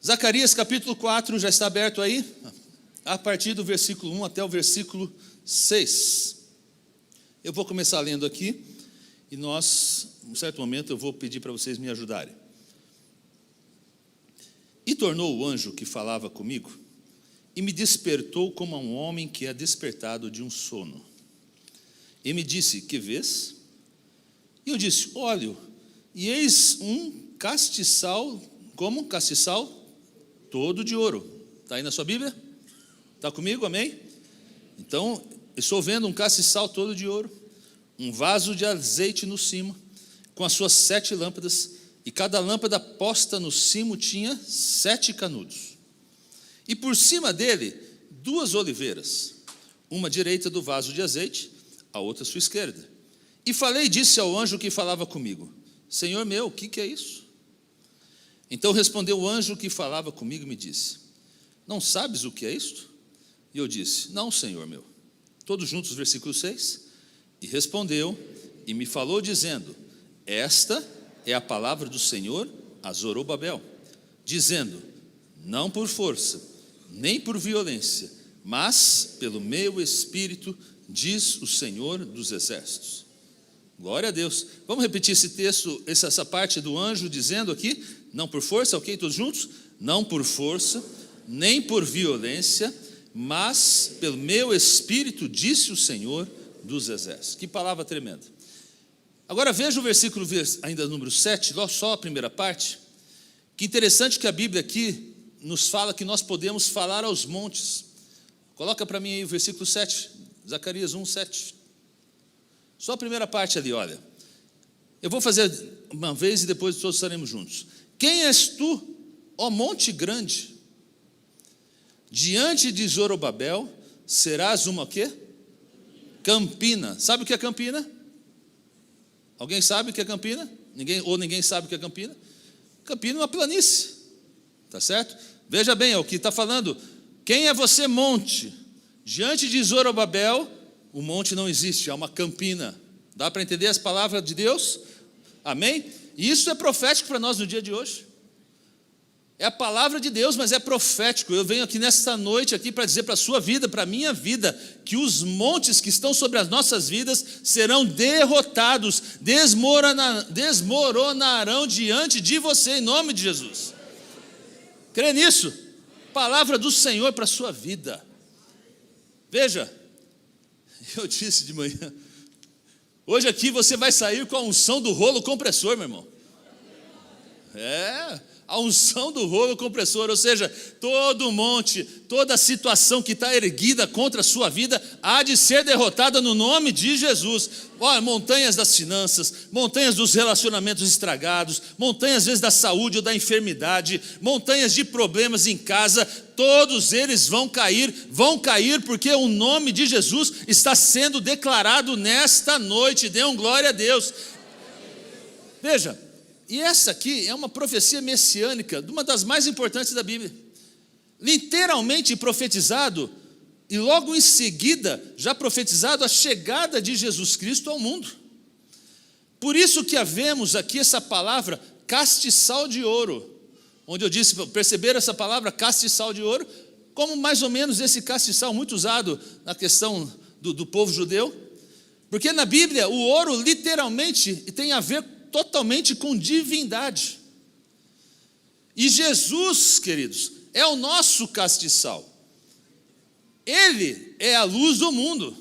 Zacarias capítulo 4, já está aberto aí? A partir do versículo 1 até o versículo 6. Eu vou começar lendo aqui, e em um certo momento eu vou pedir para vocês me ajudarem. E tornou o anjo que falava comigo, e me despertou como a um homem que é despertado de um sono. E me disse: que vês? E eu disse: olho, e eis um castiçal, como? Castiçal todo de ouro. Está aí na sua Bíblia? Está comigo, amém? Então, estou vendo um castiçal todo de ouro, um vaso de azeite no cimo, com as suas 7 lâmpadas, e cada lâmpada posta no cimo tinha 7 canudos. E por cima dele 2 oliveiras, uma à direita do vaso de azeite, a outra à sua esquerda. E falei e disse ao anjo que falava comigo: Senhor meu, o que é isso? Então respondeu o anjo que falava comigo e me disse: não sabes o que é isto? E eu disse: não, Senhor meu. Todos juntos, versículo 6. E respondeu e me falou dizendo: esta é a palavra do Senhor a Zorobabel, dizendo: não por força, nem por violência, mas pelo meu Espírito, diz o Senhor dos Exércitos. Glória a Deus. Vamos repetir esse texto, essa parte do anjo dizendo aqui: não por força, ok? Todos juntos? Não por força, nem por violência, mas pelo meu Espírito, disse o Senhor dos Exércitos. Que palavra tremenda. Agora veja o versículo ainda número 7, só a primeira parte. Que interessante que a Bíblia aqui nos fala que nós podemos falar aos montes. Coloca para mim aí o versículo 7, Zacarias 1, 7. Só a primeira parte ali, olha. Eu vou fazer uma vez e depois todos estaremos juntos. Quem és tu, ó monte grande? Diante de Zorobabel serás uma o quê? Campina. Sabe o que é campina? Alguém sabe o que é campina? Ninguém sabe o que é campina? Campina é uma planície, tá certo? Veja bem, é o que está falando. Quem é você, monte? Diante de Zorobabel, o monte não existe, é uma campina. Dá para entender as palavras de Deus? Amém? E isso é profético para nós no dia de hoje. É a palavra de Deus, mas é profético. Eu venho aqui nesta noite aqui para dizer para a sua vida, para a minha vida, que os montes que estão sobre as nossas vidas serão derrotados, desmoronarão diante de você, em nome de Jesus. Crê nisso? Palavra do Senhor para a sua vida. Veja, eu disse de manhã, hoje aqui você vai sair com a unção do rolo compressor, meu irmão. A unção do rolo compressor, ou seja, todo monte, toda situação que está erguida contra a sua vida há de ser derrotada no nome de Jesus. Olha, montanhas das finanças, montanhas dos relacionamentos estragados, montanhas às vezes da saúde ou da enfermidade, montanhas de problemas em casa, todos eles vão cair porque o nome de Jesus está sendo declarado nesta noite. Dê um glória a Deus. Veja, e essa aqui é uma profecia messiânica, uma das mais importantes da Bíblia. Literalmente profetizado, e logo em seguida, já profetizado a chegada de Jesus Cristo ao mundo. Por isso que havemos aqui essa palavra, castiçal de ouro. Onde eu disse, perceberam essa palavra, castiçal de ouro? Como mais ou menos esse castiçal, muito usado na questão do povo judeu. Porque na Bíblia, o ouro literalmente tem a ver totalmente com divindade. E Jesus, queridos, é o nosso castiçal. Ele é a luz do mundo.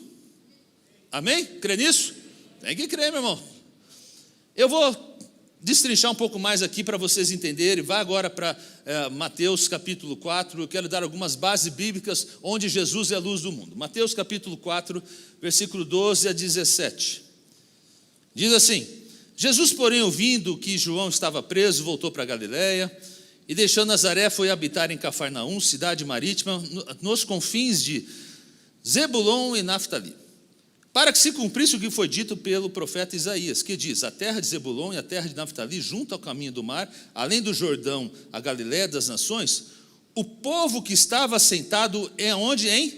Amém? Crê nisso? Tem que crer, meu irmão. Eu vou destrinchar um pouco mais aqui para vocês entenderem. Vá agora para Mateus capítulo 4. Eu quero dar algumas bases bíblicas onde Jesus é a luz do mundo. Mateus capítulo 4, versículo 12 a 17. Diz assim: Jesus, porém, ouvindo que João estava preso, voltou para Galiléia, e deixando Nazaré, foi habitar em Cafarnaum, cidade marítima, nos confins de Zebulon e Naftali, para que se cumprisse o que foi dito pelo profeta Isaías, que diz: a terra de Zebulon e a terra de Naftali, junto ao caminho do mar, além do Jordão, a Galiléia das nações, o povo que estava assentado onde? Em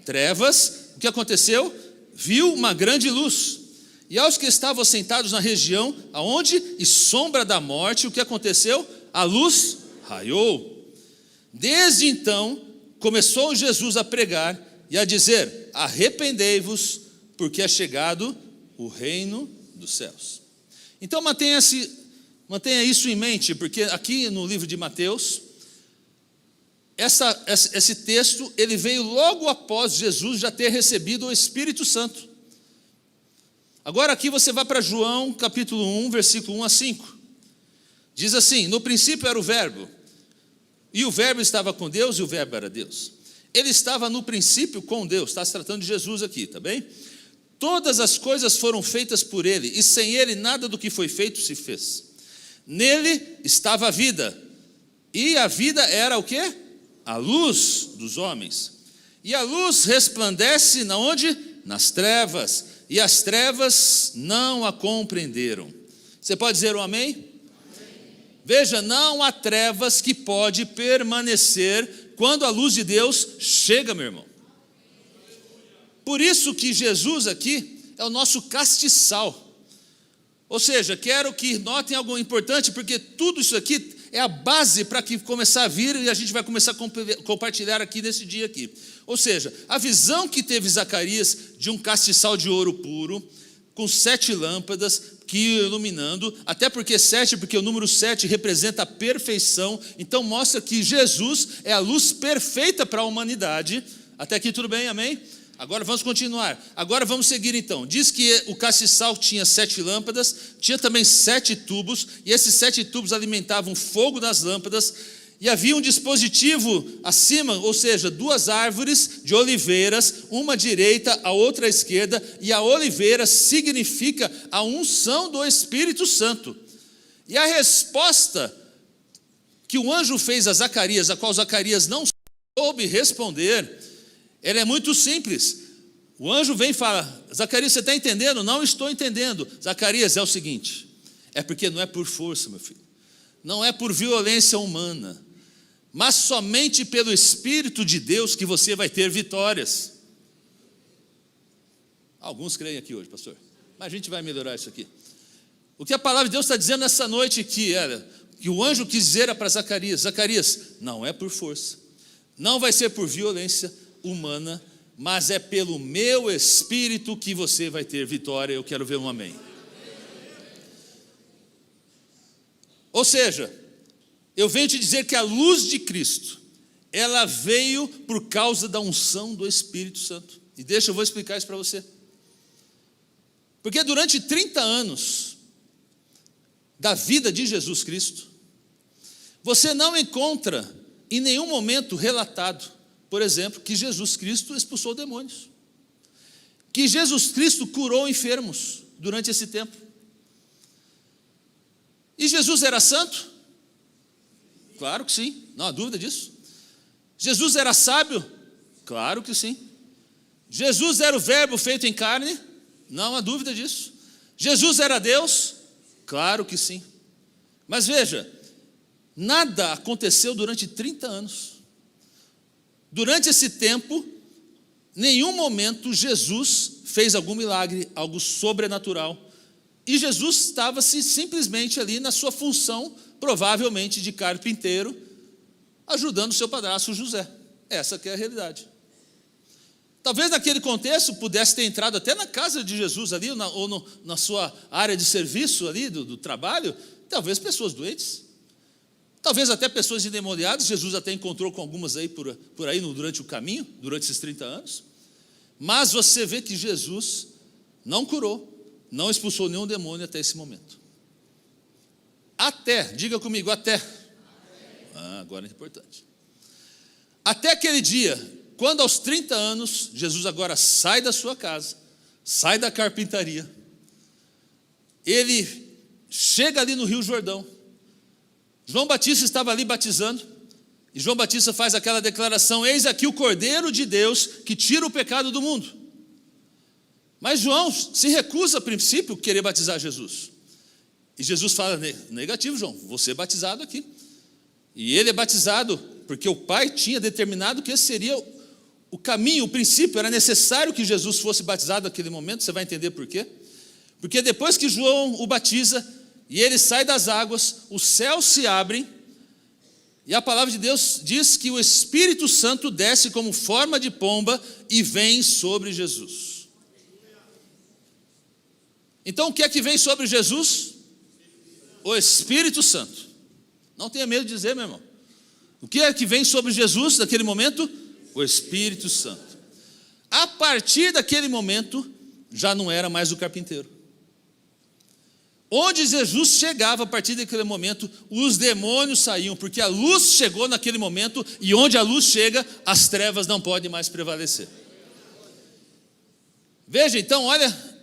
trevas. O que aconteceu? Viu uma grande luz. E aos que estavam sentados na região, aonde? E sombra da morte, o que aconteceu? A luz raiou. Desde então, começou Jesus a pregar e a dizer: arrependei-vos, porque é chegado o reino dos céus. Então mantenha isso em mente, porque aqui no livro de Mateus, esse texto ele veio logo após Jesus já ter recebido o Espírito Santo. Agora aqui você vai para João capítulo 1, versículo 1 a 5. Diz assim: no princípio era o verbo, e o verbo estava com Deus, e o verbo era Deus. Ele estava no princípio com Deus. Está se tratando de Jesus aqui, tá bem? Todas as coisas foram feitas por ele, e sem ele nada do que foi feito se fez. Nele estava a vida, e a vida era o quê? A luz dos homens. E a luz resplandece na onde? Nas trevas, e as trevas não a compreenderam. Você pode dizer um amém? Amém. Veja, não há trevas que pode permanecer quando a luz de Deus chega, meu irmão. Por isso que Jesus aqui é o nosso castiçal. Ou seja, quero que notem algo importante, porque tudo isso aqui é a base para que começar a vir, e a gente vai começar a compartilhar aqui nesse dia aqui. Ou seja, a visão que teve Zacarias de um castiçal de ouro puro, com 7 lâmpadas que iam iluminando, até porque o número 7 representa a perfeição, então mostra que Jesus é a luz perfeita para a humanidade. Até aqui tudo bem, amém? Agora vamos continuar, agora vamos seguir então. Diz que o castiçal tinha 7 lâmpadas, tinha também 7 tubos, e esses 7 tubos alimentavam fogo das lâmpadas, e havia um dispositivo acima, ou seja, 2 árvores de oliveiras, uma à direita, a outra à esquerda, e a oliveira significa a unção do Espírito Santo. E a resposta que o anjo fez a Zacarias, a qual Zacarias não soube responder, ela é muito simples. O anjo vem e fala: Zacarias, você está entendendo? Não estou entendendo. Zacarias, é o seguinte, é porque não é por força, meu filho, não é por violência humana, mas somente pelo Espírito de Deus que você vai ter vitórias. Alguns creem aqui hoje, pastor, mas a gente vai melhorar isso aqui. O que a palavra de Deus está dizendo nessa noite aqui era que o anjo quis dizer para Zacarias: Zacarias, não é por força, não vai ser por violência humana, mas é pelo meu Espírito que você vai ter vitória. Eu quero ver um amém. Ou seja, eu venho te dizer que a luz de Cristo, ela veio por causa da unção do Espírito Santo. E eu vou explicar isso para você. Porque durante 30 anos da vida de Jesus Cristo, você não encontra em nenhum momento relatado, por exemplo, que Jesus Cristo expulsou demônios, que Jesus Cristo curou enfermos durante esse tempo. E Jesus era santo? Claro que sim, não há dúvida disso. Jesus era sábio? Claro que sim. Jesus era o verbo feito em carne? Não há dúvida disso. Jesus era Deus? Claro que sim. Mas veja, nada aconteceu durante 30 anos. Durante esse tempo, nenhum momento Jesus fez algum milagre, algo sobrenatural. E Jesus estava simplesmente ali na sua função, provavelmente de carpinteiro, ajudando o seu padrasto José. Essa que é a realidade. Talvez naquele contexto pudesse ter entrado até na casa de Jesus ali, ou na sua área de serviço ali, do trabalho, talvez pessoas doentes. Talvez até pessoas endemoniadas. Jesus até encontrou com algumas aí por aí durante o caminho, durante esses 30 anos. Mas você vê que Jesus não curou, não expulsou nenhum demônio até esse momento. Diga comigo, até. Agora é importante. Até aquele dia, quando aos 30 anos, Jesus agora sai da sua casa, sai da carpintaria, ele chega ali no Rio Jordão. João Batista estava ali batizando, e João Batista faz aquela declaração: eis aqui o Cordeiro de Deus que tira o pecado do mundo. Mas João se recusa a princípio a querer batizar Jesus. E Jesus fala: negativo, João, vou ser batizado aqui. E ele é batizado porque o Pai tinha determinado que esse seria o caminho, o princípio. Era necessário que Jesus fosse batizado naquele momento. Você vai entender por quê. Porque depois que João o batiza e ele sai das águas, os céus se abrem, E a palavra de Deus diz que o Espírito Santo desce como forma de pomba e vem sobre Jesus. Então o que é que vem sobre Jesus? O Espírito Santo. Não tenha medo de dizer, meu irmão. O que é que vem sobre Jesus naquele momento? O Espírito Santo. A partir daquele momento, já não era mais o carpinteiro. Onde Jesus chegava, a partir daquele momento, os demônios saíam, porque a luz chegou naquele momento, e onde a luz chega, as trevas não podem mais prevalecer. Veja, então, olha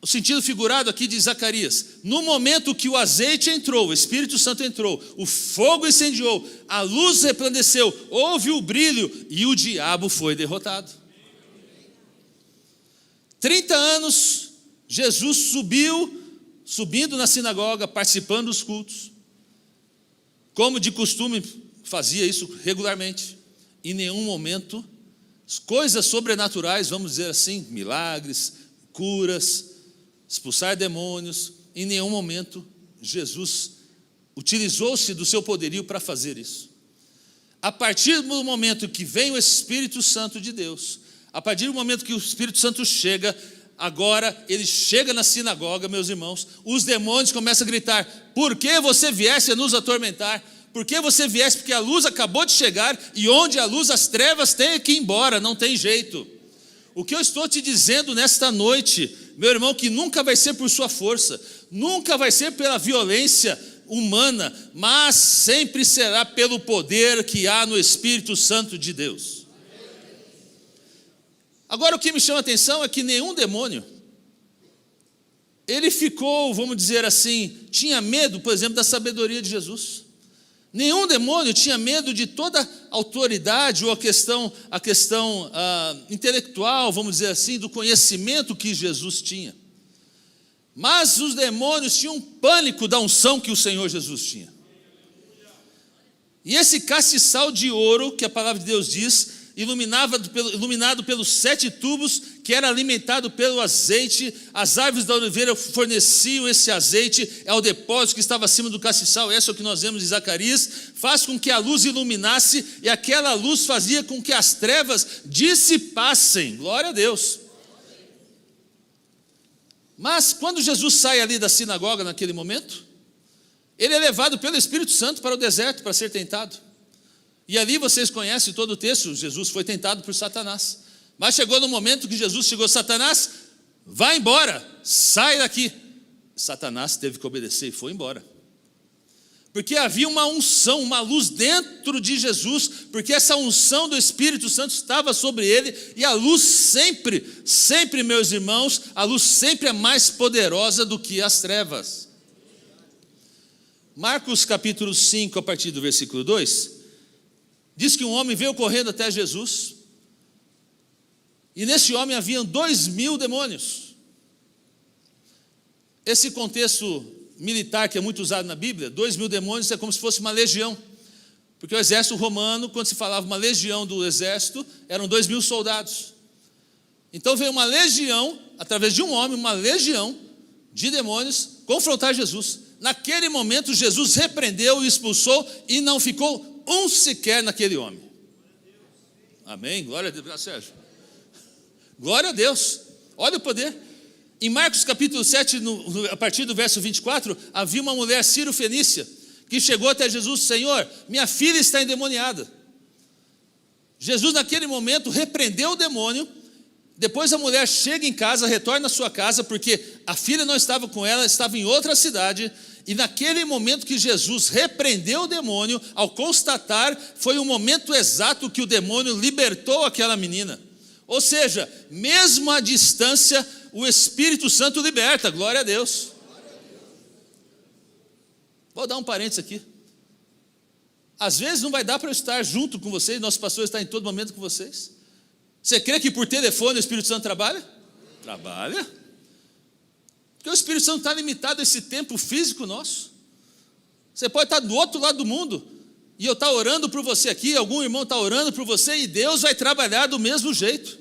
o sentido figurado aqui de Zacarias. No momento que o azeite entrou, o Espírito Santo entrou, o fogo incendiou, a luz resplandeceu, houve o brilho, e o diabo foi derrotado. 30 anos, Jesus subindo na sinagoga, participando dos cultos, como de costume fazia isso regularmente. Em nenhum momento, coisas sobrenaturais, vamos dizer assim, milagres, curas, expulsar demônios, em nenhum momento Jesus utilizou-se do seu poderio para fazer isso. A partir do momento que vem o Espírito Santo de Deus, a partir do momento que o Espírito Santo chega, agora ele chega na sinagoga, meus irmãos, os demônios começam a gritar: por que você viesse a nos atormentar? Por que você viesse? Porque a luz acabou de chegar, e onde a luz, as trevas têm que ir embora, não tem jeito. O que eu estou te dizendo nesta noite, meu irmão, que nunca vai ser por sua força, nunca vai ser pela violência humana, mas sempre será pelo poder que há no Espírito Santo de Deus. Agora, o que me chama a atenção é que nenhum demônio, ele ficou, vamos dizer assim, tinha medo, por exemplo, da sabedoria de Jesus. Nenhum demônio tinha medo de toda a autoridade ou a questão intelectual, vamos dizer assim, do conhecimento que Jesus tinha. Mas os demônios tinham pânico da unção que o Senhor Jesus tinha. E esse castiçal de ouro, que a palavra de Deus diz, iluminado pelos 7 tubos, que era alimentado pelo azeite, as árvores da oliveira forneciam esse azeite, é o depósito que estava acima do castiçal, esse é o que nós vemos em Zacarias, faz com que a luz iluminasse, e aquela luz fazia com que as trevas dissipassem, glória a Deus. Mas quando Jesus sai ali da sinagoga naquele momento, ele é levado pelo Espírito Santo para o deserto para ser tentado. E ali vocês conhecem todo o texto, Jesus foi tentado por Satanás. Mas chegou no momento que Jesus chegou: Satanás, vai embora, sai daqui. Satanás teve que obedecer e foi embora. Porque havia uma unção, uma luz dentro de Jesus, porque essa unção do Espírito Santo estava sobre ele, e a luz sempre, sempre, meus irmãos, a luz sempre é mais poderosa do que as trevas. Marcos capítulo 5, a partir do versículo 2, diz que um homem veio correndo até Jesus, e nesse homem haviam 2.000 demônios. Esse contexto militar que é muito usado na Bíblia, 2.000 demônios é como se fosse uma legião, porque o exército romano, quando se falava uma legião do exército, eram 2.000 soldados. Então veio uma legião, através de um homem, uma legião de demônios, confrontar Jesus. Naquele momento Jesus repreendeu e expulsou, e não ficou um sequer naquele homem. Amém? Glória a Deus, Sérgio. Glória a Deus, olha o poder. Em Marcos capítulo 7, a partir do verso 24, havia uma mulher sírio-fenícia, que chegou até Jesus: Senhor, minha filha está endemoniada. Jesus naquele momento repreendeu o demônio. Depois a mulher chega em casa, retorna à sua casa, porque a filha não estava com ela, estava em outra cidade. E naquele momento que Jesus repreendeu o demônio, ao constatar, foi o momento exato que o demônio libertou aquela menina. Ou seja, mesmo à distância, o Espírito Santo liberta, glória a Deus. Vou dar um parênteses aqui. Às vezes não vai dar para eu estar junto com vocês, nosso pastor está em todo momento com vocês. Você crê que por telefone o Espírito Santo trabalha? Trabalha. Porque o Espírito Santo está limitado a esse tempo físico nosso. Você pode estar do outro lado do mundo, e eu estar orando por você aqui, algum irmão está orando por você, e Deus vai trabalhar do mesmo jeito.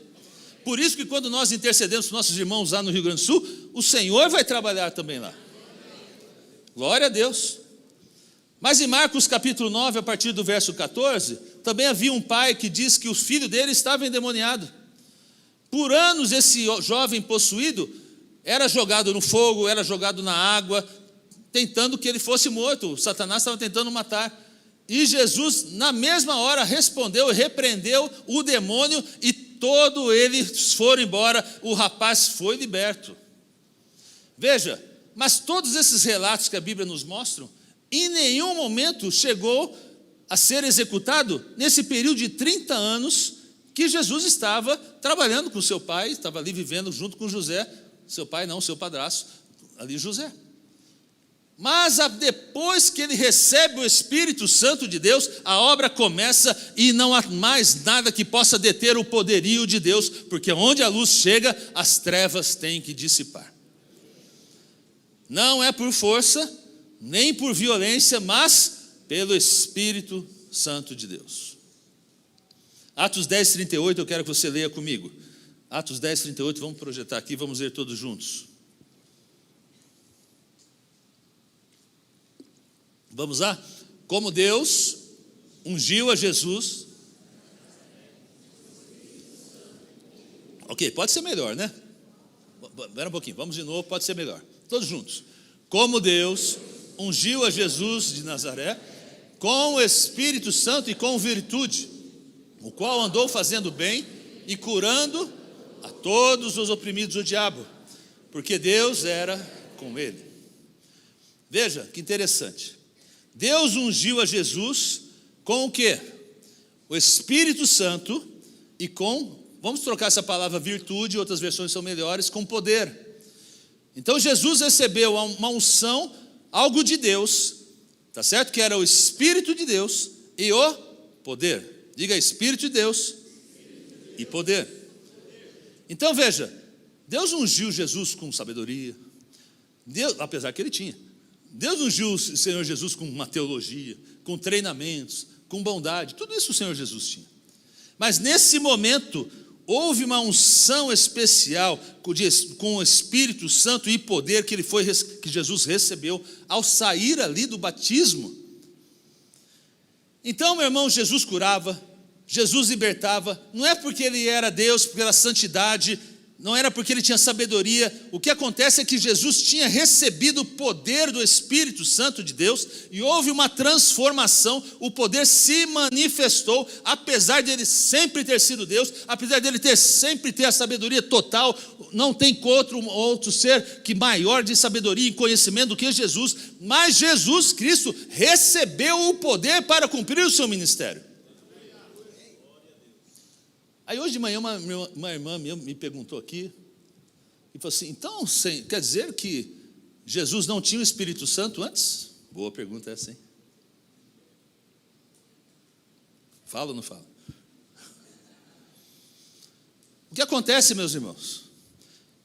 Por isso que quando nós intercedemos com nossos irmãos lá no Rio Grande do Sul, o Senhor vai trabalhar também lá. Glória a Deus. Mas em Marcos capítulo 9, a partir do verso 14, também havia um pai que diz que o filho dele estava endemoniado. Por anos esse jovem possuído era jogado no fogo, era jogado na água, tentando que ele fosse morto. Satanás estava tentando matar. E Jesus, na mesma hora, respondeu e repreendeu o demônio, e todos eles foram embora, o rapaz foi liberto. Veja, mas todos esses relatos que a Bíblia nos mostra, em nenhum momento chegou a ser executado nesse período de 30 anos que Jesus estava trabalhando com seu pai, estava ali vivendo junto com José, seu pai não, seu padrasto, ali José. Mas depois que ele recebe o Espírito Santo de Deus, a obra começa e não há mais nada que possa deter o poderio de Deus, porque onde a luz chega, as trevas têm que dissipar. Não é por força, nem por violência, mas pelo Espírito Santo de Deus. Atos 10, 38, eu quero que você leia comigo. Atos 10, 38, vamos projetar aqui, vamos ler todos juntos. Vamos lá? Como Deus ungiu a Jesus. Ok, pode ser melhor, né? Espera um pouquinho, vamos de novo, pode ser melhor. Todos juntos. Como Deus ungiu a Jesus de Nazaré com o Espírito Santo e com virtude, o qual andou fazendo bem e curando a todos os oprimidos do diabo, porque Deus era com ele. Veja que interessante. Deus ungiu a Jesus com o quê? O Espírito Santo e com, vamos trocar essa palavra virtude, outras versões são melhores, com poder. Então Jesus recebeu uma unção, algo de Deus, tá certo? Que era o Espírito de Deus e o poder. Diga Espírito de Deus e poder. Então veja, Deus ungiu Jesus com sabedoria, Deus, apesar que ele tinha. Deus ungiu o Senhor Jesus com uma teologia, com treinamentos, com bondade, tudo isso o Senhor Jesus tinha. Mas nesse momento, houve uma unção especial com o Espírito Santo e poder que Jesus recebeu ao sair ali do batismo. Então, meu irmão, Jesus curava, Jesus libertava, não é porque ele era Deus, pela santidade, não era porque ele tinha sabedoria. O que acontece é que Jesus tinha recebido o poder do Espírito Santo de Deus e houve uma transformação, o poder se manifestou, apesar de ele sempre ter sido Deus, apesar de ele sempre ter a sabedoria total. Não tem outro ser que maior de sabedoria e conhecimento do que Jesus, mas Jesus Cristo recebeu o poder para cumprir o seu ministério. Aí hoje de manhã uma irmã me perguntou aqui, e falou assim, então quer dizer que Jesus não tinha o Espírito Santo antes? Boa pergunta essa, hein? Fala ou não fala? O que acontece, meus irmãos,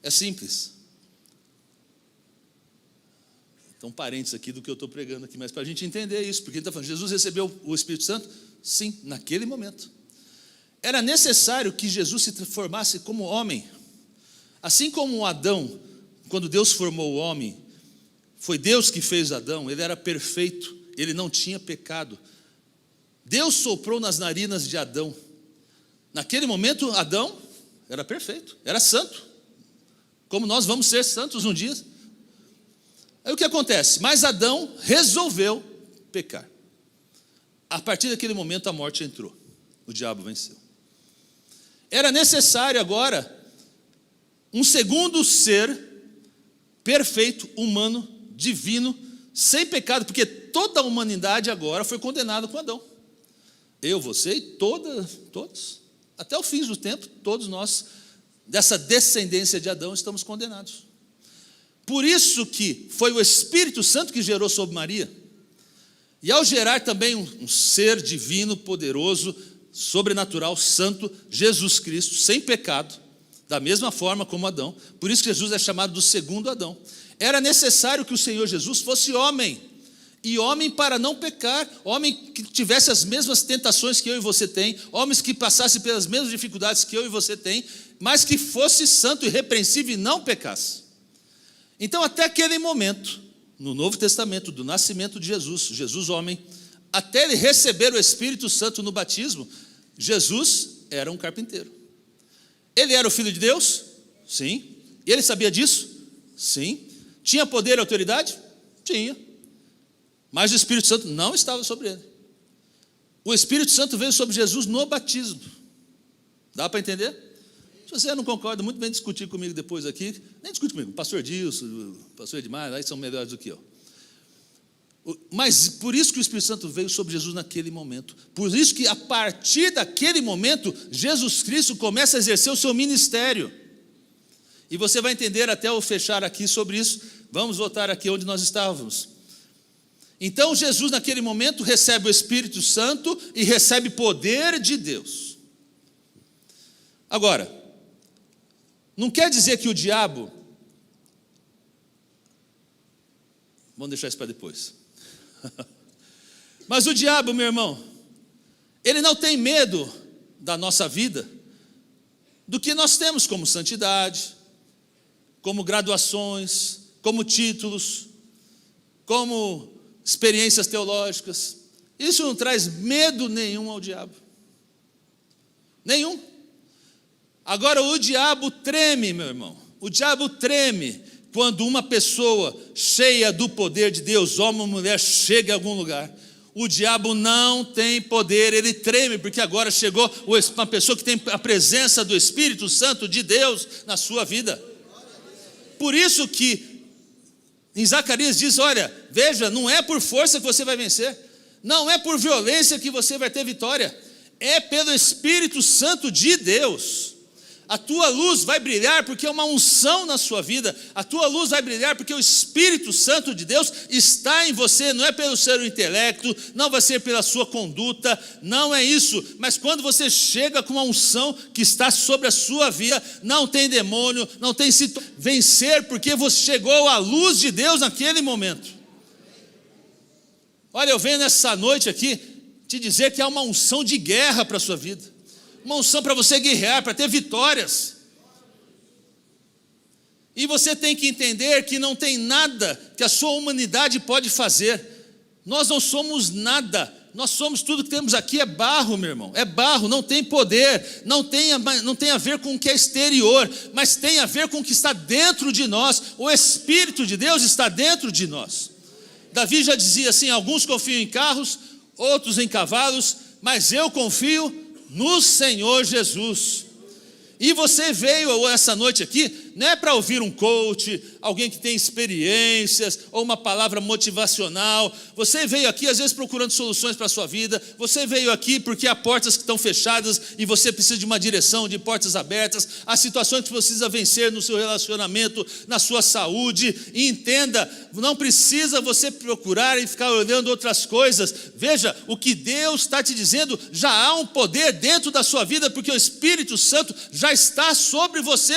é simples. Então, parênteses aqui do que eu estou pregando aqui, mas para a gente entender isso, porque ele está falando, Jesus recebeu o Espírito Santo? Sim, naquele momento. Era necessário que Jesus se transformasse como homem. Assim como Adão, quando Deus formou o homem, foi Deus que fez Adão, ele era perfeito, ele não tinha pecado. Deus soprou nas narinas de Adão. Naquele momento, Adão era perfeito, era santo. Como nós vamos ser santos um dia. Aí o que acontece? Mas Adão resolveu pecar. A partir daquele momento a morte entrou, o diabo venceu. Era necessário agora um segundo ser perfeito, humano, divino, sem pecado, porque toda a humanidade agora foi condenada com Adão. Eu, você e todos, até o fim do tempo, todos nós, dessa descendência de Adão, estamos condenados. Por isso que foi o Espírito Santo que gerou sobre Maria. E ao gerar também um ser divino, poderoso, sobrenatural, santo, Jesus Cristo, sem pecado, da mesma forma como Adão. Por isso que Jesus é chamado do segundo Adão. Era necessário que o Senhor Jesus fosse homem, e homem para não pecar, homem que tivesse as mesmas tentações que eu e você tem, homens que passassem pelas mesmas dificuldades que eu e você tem, mas que fosse santo e irrepreensível e não pecasse. Então até aquele momento, no Novo Testamento, do nascimento de Jesus, Jesus homem, até ele receber o Espírito Santo no batismo, Jesus era um carpinteiro. Ele era o Filho de Deus? Sim. E ele sabia disso? Sim. Tinha poder e autoridade? Tinha. Mas o Espírito Santo não estava sobre ele. O Espírito Santo veio sobre Jesus no batismo. Dá para entender? Se você não concorda, muito bem discutir comigo depois aqui. Nem discute comigo, pastor Dilson, pastor Edmar, aí são melhores do que eu. Mas por isso que o Espírito Santo veio sobre Jesus naquele momento. Por isso que a partir daquele momento, Jesus Cristo começa a exercer o seu ministério. E você vai entender até eu fechar aqui sobre isso. Vamos voltar aqui onde nós estávamos. Então Jesus naquele momento recebe o Espírito Santo e recebe poder de Deus. Agora, não quer dizer que o diabo... Vamos deixar isso para depois. Mas o diabo, meu irmão, ele não tem medo da nossa vida, do que nós temos como santidade, como graduações, como títulos, como experiências teológicas. Isso não traz medo nenhum ao diabo. Nenhum. Agora o diabo treme, meu irmão. O diabo treme quando uma pessoa cheia do poder de Deus, homem ou mulher, chega em algum lugar. O diabo não tem poder, ele treme, porque agora chegou uma pessoa que tem a presença do Espírito Santo de Deus na sua vida. Por isso que em Zacarias diz, olha, veja, não é por força que você vai vencer, não é por violência que você vai ter vitória, é pelo Espírito Santo de Deus. A tua luz vai brilhar porque é uma unção na sua vida. A tua luz vai brilhar porque o Espírito Santo de Deus está em você. Não é pelo seu intelecto, não vai ser pela sua conduta, não é isso. Mas quando você chega com uma unção que está sobre a sua vida, não tem demônio, não tem vencer, porque você chegou à luz de Deus naquele momento. Olha, eu venho nessa noite aqui te dizer que há uma unção de guerra para a sua vida. Uma unção para você guerrear, para ter vitórias. E você tem que entender que não tem nada que a sua humanidade pode fazer. Nós não somos nada. Nós somos tudo que temos aqui é barro, meu irmão. É barro, não tem poder, não tem a ver com o que é exterior, mas tem a ver com o que está dentro de nós. O Espírito de Deus está dentro de nós. Davi já dizia assim, alguns confiam em carros, outros em cavalos, mas eu confio no Senhor Jesus. E você veio essa noite aqui, não é para ouvir um coach, alguém que tem experiências, ou uma palavra motivacional. Você veio aqui às vezes procurando soluções para a sua vida. Você veio aqui porque há portas que estão fechadas e você precisa de uma direção, de portas abertas. Há situações que você precisa vencer no seu relacionamento, na sua saúde. E entenda, não precisa você procurar e ficar olhando outras coisas. Veja, o que Deus está te dizendo, já há um poder dentro da sua vida, porque o Espírito Santo já está sobre você.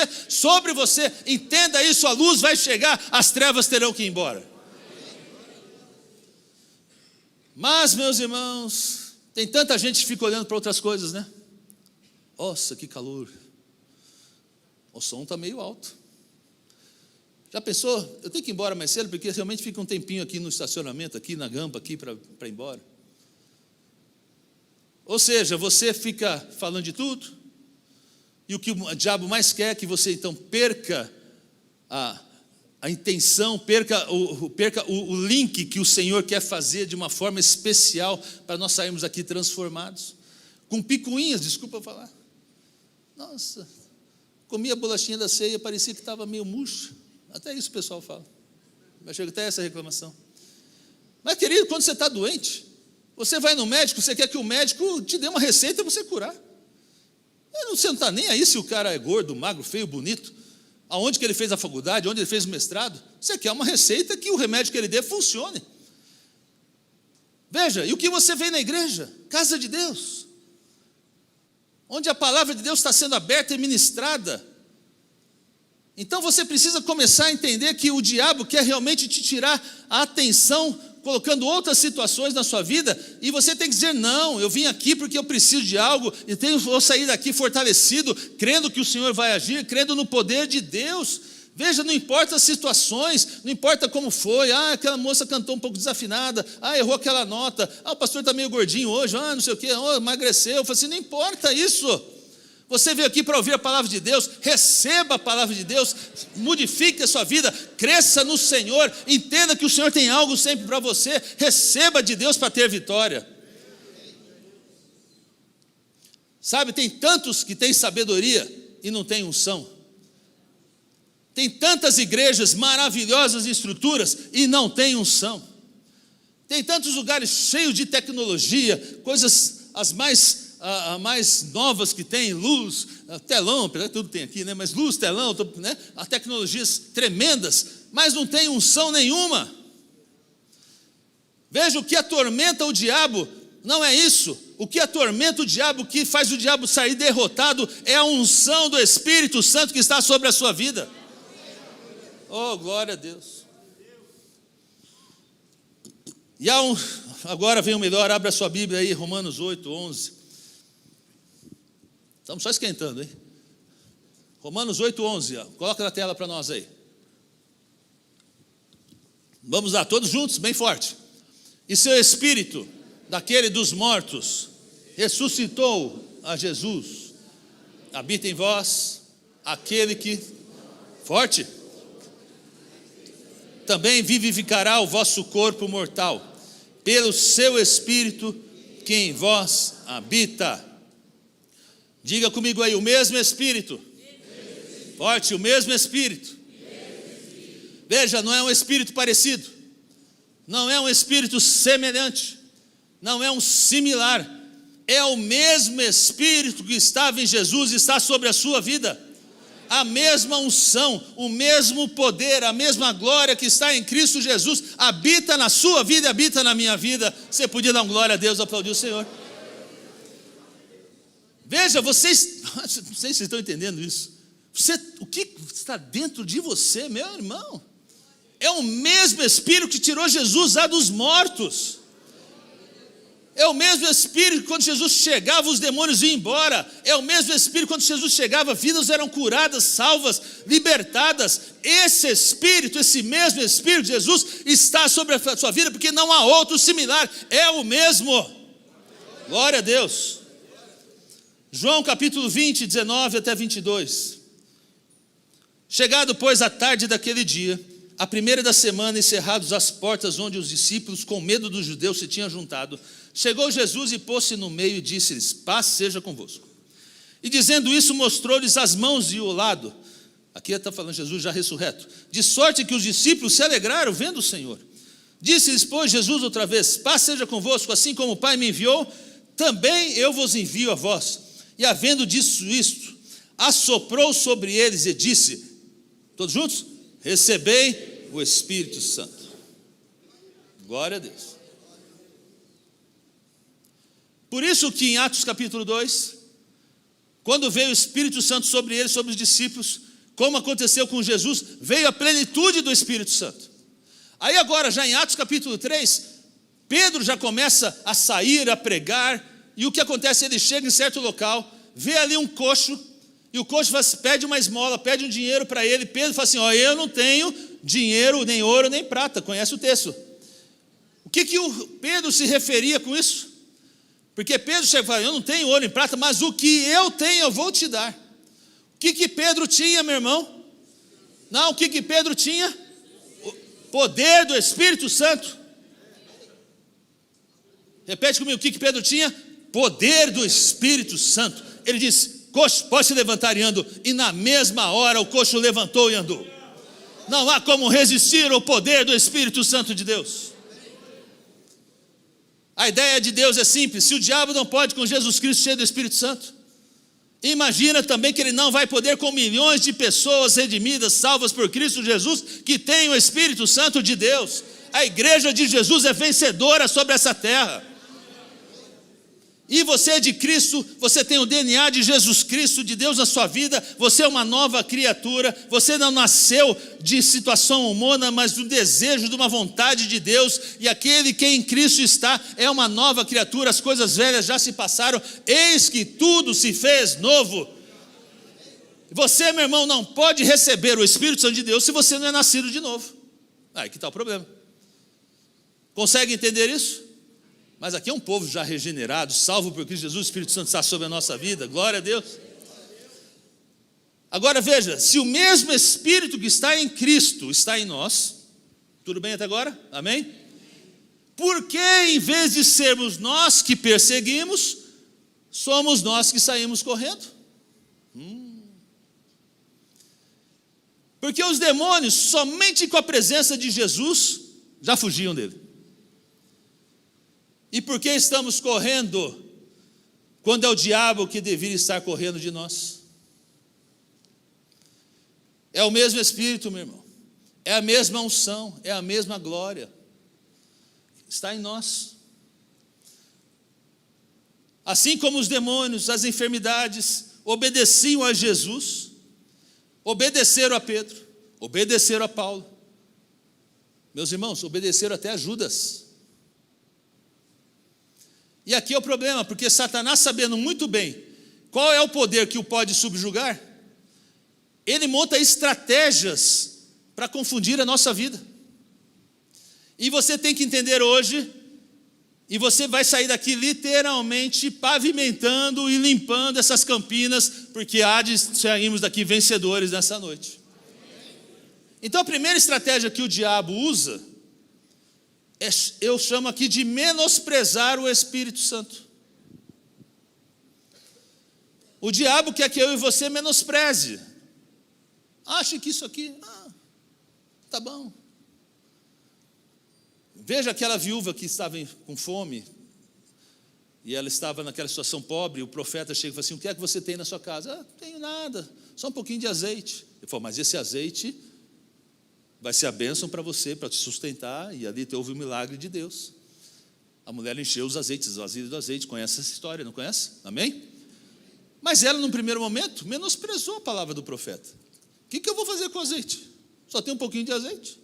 Entenda isso, a luz vai chegar, as trevas terão que ir embora. Mas, meus irmãos, tem tanta gente que fica olhando para outras coisas, né? Nossa, que calor. O som está meio alto. Já pensou? Eu tenho que ir embora mais cedo, porque realmente fica um tempinho aqui no estacionamento, aqui na rampa, aqui para ir embora. Ou seja, você fica falando de tudo, e o que o diabo mais quer é que você então perca a intenção, perca o link que o Senhor quer fazer de uma forma especial para nós sairmos aqui transformados. Com picuinhas, desculpa eu falar. Nossa, comi a bolachinha da ceia, parecia que estava meio murcha. Até isso o pessoal fala. Vai chegar até essa reclamação. Mas querido, quando você está doente, você vai no médico, você quer que o médico te dê uma receita para você curar. Você não está nem aí se o cara é gordo, magro, feio, bonito, aonde que ele fez a faculdade, onde ele fez o mestrado. Você quer uma receita que o remédio que ele dê funcione. Veja, e o que você vê na igreja? Casa de Deus, onde a palavra de Deus está sendo aberta e ministrada. Então você precisa começar a entender que o diabo quer realmente te tirar a atenção, colocando outras situações na sua vida, e você tem que dizer, não, eu vim aqui porque eu preciso de algo, e vou sair daqui fortalecido, crendo que o Senhor vai agir, crendo no poder de Deus. Veja, não importa as situações, não importa como foi, aquela moça cantou um pouco desafinada, errou aquela nota, o pastor está meio gordinho hoje, não sei o quê, emagreceu. Eu falei assim, não importa isso. Você veio aqui para ouvir a palavra de Deus, receba a palavra de Deus, modifique a sua vida, cresça no Senhor, entenda que o Senhor tem algo sempre para você, receba de Deus para ter vitória. Sabe, tem tantos que têm sabedoria e não têm unção. Tem tantas igrejas maravilhosas em estruturas e não tem unção. Tem tantos lugares cheios de tecnologia, coisas as mais novas que tem, luz, telão, apesar que tudo tem aqui, né? Mas luz, telão, né? As tecnologias tremendas, mas não tem unção nenhuma. Veja, o que atormenta o diabo não é isso. O que atormenta o diabo, o que faz o diabo sair derrotado, é a unção do Espírito Santo que está sobre a sua vida. Oh, glória a Deus. E agora vem o melhor, abra a sua Bíblia aí, Romanos 8, 11. Estamos só esquentando, hein? Romanos 8, 11, coloca na tela para nós aí. Vamos lá, todos juntos, bem forte. E seu Espírito, daquele dos mortos, ressuscitou a Jesus. Habita em vós, aquele que, forte, também vivificará o vosso corpo mortal, pelo seu Espírito que em vós habita. Diga comigo aí, o mesmo Espírito. Forte, o mesmo Espírito. Veja, não é um Espírito parecido, não é um Espírito semelhante, não é um similar, é o mesmo Espírito que estava em Jesus e está sobre a sua vida. A mesma unção, o mesmo poder, a mesma glória que está em Cristo Jesus habita na sua vida e habita na minha vida. Você podia dar uma glória a Deus, aplaudir o Senhor. Veja, vocês, não sei se vocês estão entendendo isso. O que está dentro de você, meu irmão, é o mesmo Espírito que tirou Jesus lá dos mortos. É o mesmo Espírito que quando Jesus chegava, os demônios iam embora. É o mesmo Espírito quando Jesus chegava, vidas eram curadas, salvas, libertadas. Esse Espírito, esse mesmo Espírito de Jesus está sobre a sua vida, porque não há outro similar, é o mesmo. Glória a Deus. João capítulo 20, 19 até 22. Chegado, pois, a tarde daquele dia, a primeira da semana, encerrados as portas onde os discípulos, com medo dos judeus, se tinham juntado, chegou Jesus e pôs-se no meio e disse-lhes, paz seja convosco. E dizendo isso, mostrou-lhes as mãos e o lado. Aqui está falando Jesus já ressurreto. De sorte que os discípulos se alegraram vendo o Senhor. Disse-lhes, pois, Jesus outra vez, paz seja convosco, assim como o Pai me enviou, também eu vos envio a vós. E havendo dito isto, assoprou sobre eles e disse, todos juntos? Recebei o Espírito Santo. Glória a Deus. Por isso que em Atos capítulo 2, quando veio o Espírito Santo sobre eles, sobre os discípulos, como aconteceu com Jesus, veio a plenitude do Espírito Santo. Aí agora, já em Atos capítulo 3, Pedro já começa a sair, a pregar, e o que acontece? Ele chega em certo local, vê ali um coxo, e o coxo pede uma esmola, pede um dinheiro para ele. Pedro fala assim, eu não tenho dinheiro, nem ouro, nem prata. Conhece o texto. O que o Pedro se referia com isso? Porque Pedro chega e fala, eu não tenho ouro nem prata, mas o que eu tenho eu vou te dar. O que Pedro tinha, meu irmão? Não, o que Pedro tinha? O poder do Espírito Santo. Repete comigo, o que Pedro tinha? Poder do Espírito Santo. Ele disse, coxo, pode se levantar e andou. E na mesma hora o coxo levantou e andou. Não há como resistir ao poder do Espírito Santo de Deus. A ideia de Deus é simples. Se o diabo não pode com Jesus Cristo cheio do Espírito Santo, imagina também que ele não vai poder com milhões de pessoas redimidas, salvas por Cristo Jesus, que têm o Espírito Santo de Deus. A igreja de Jesus é vencedora sobre essa terra. E você é de Cristo, você tem o DNA de Jesus Cristo, de Deus na sua vida, você é uma nova criatura, você não nasceu de situação humana, mas do desejo, de uma vontade de Deus, e aquele que em Cristo está é uma nova criatura, as coisas velhas já se passaram, eis que tudo se fez novo. Você, meu irmão, não pode receber o Espírito Santo de Deus se você não é nascido de novo. Aí que está o problema. Consegue entender isso? Mas aqui é um povo já regenerado, salvo por Cristo Jesus, o Espírito Santo está sobre a nossa vida, glória a Deus. Agora veja, se o mesmo Espírito que está em Cristo está em nós, tudo bem até agora? Amém? Por que em vez de sermos nós que perseguimos, somos nós que saímos correndo? Porque os demônios, somente com a presença de Jesus, já fugiam dele. E por que estamos correndo, quando é o diabo que deveria estar correndo de nós? É o mesmo Espírito, meu irmão. É a mesma unção, é a mesma glória. Está em nós. Assim como os demônios, as enfermidades, obedeciam a Jesus, obedeceram a Pedro, obedeceram a Paulo. Meus irmãos, obedeceram até a Judas. E aqui é o problema, porque Satanás, sabendo muito bem qual é o poder que o pode subjugar, ele monta estratégias para confundir a nossa vida. E você tem que entender hoje, e você vai sair daqui literalmente pavimentando e limpando essas campinas, porque há de sairmos daqui vencedores nessa noite. Então a primeira estratégia que o diabo usa, eu chamo aqui de menosprezar o Espírito Santo. O diabo quer que eu e você menospreze. Ache que isso aqui, tá bom. Veja aquela viúva que estava com fome, e ela estava naquela situação pobre, e o profeta chega e fala assim: o que é que você tem na sua casa? Não tenho nada, só um pouquinho de azeite. Ele falou: mas esse azeite vai ser a bênção para você, para te sustentar. E ali houve o milagre de Deus. A mulher encheu os azeites, os vasilhos do azeite. Conhece essa história, não conhece? Amém? Mas ela, num primeiro momento, menosprezou a palavra do profeta. O que eu vou fazer com o azeite? Só tem um pouquinho de azeite.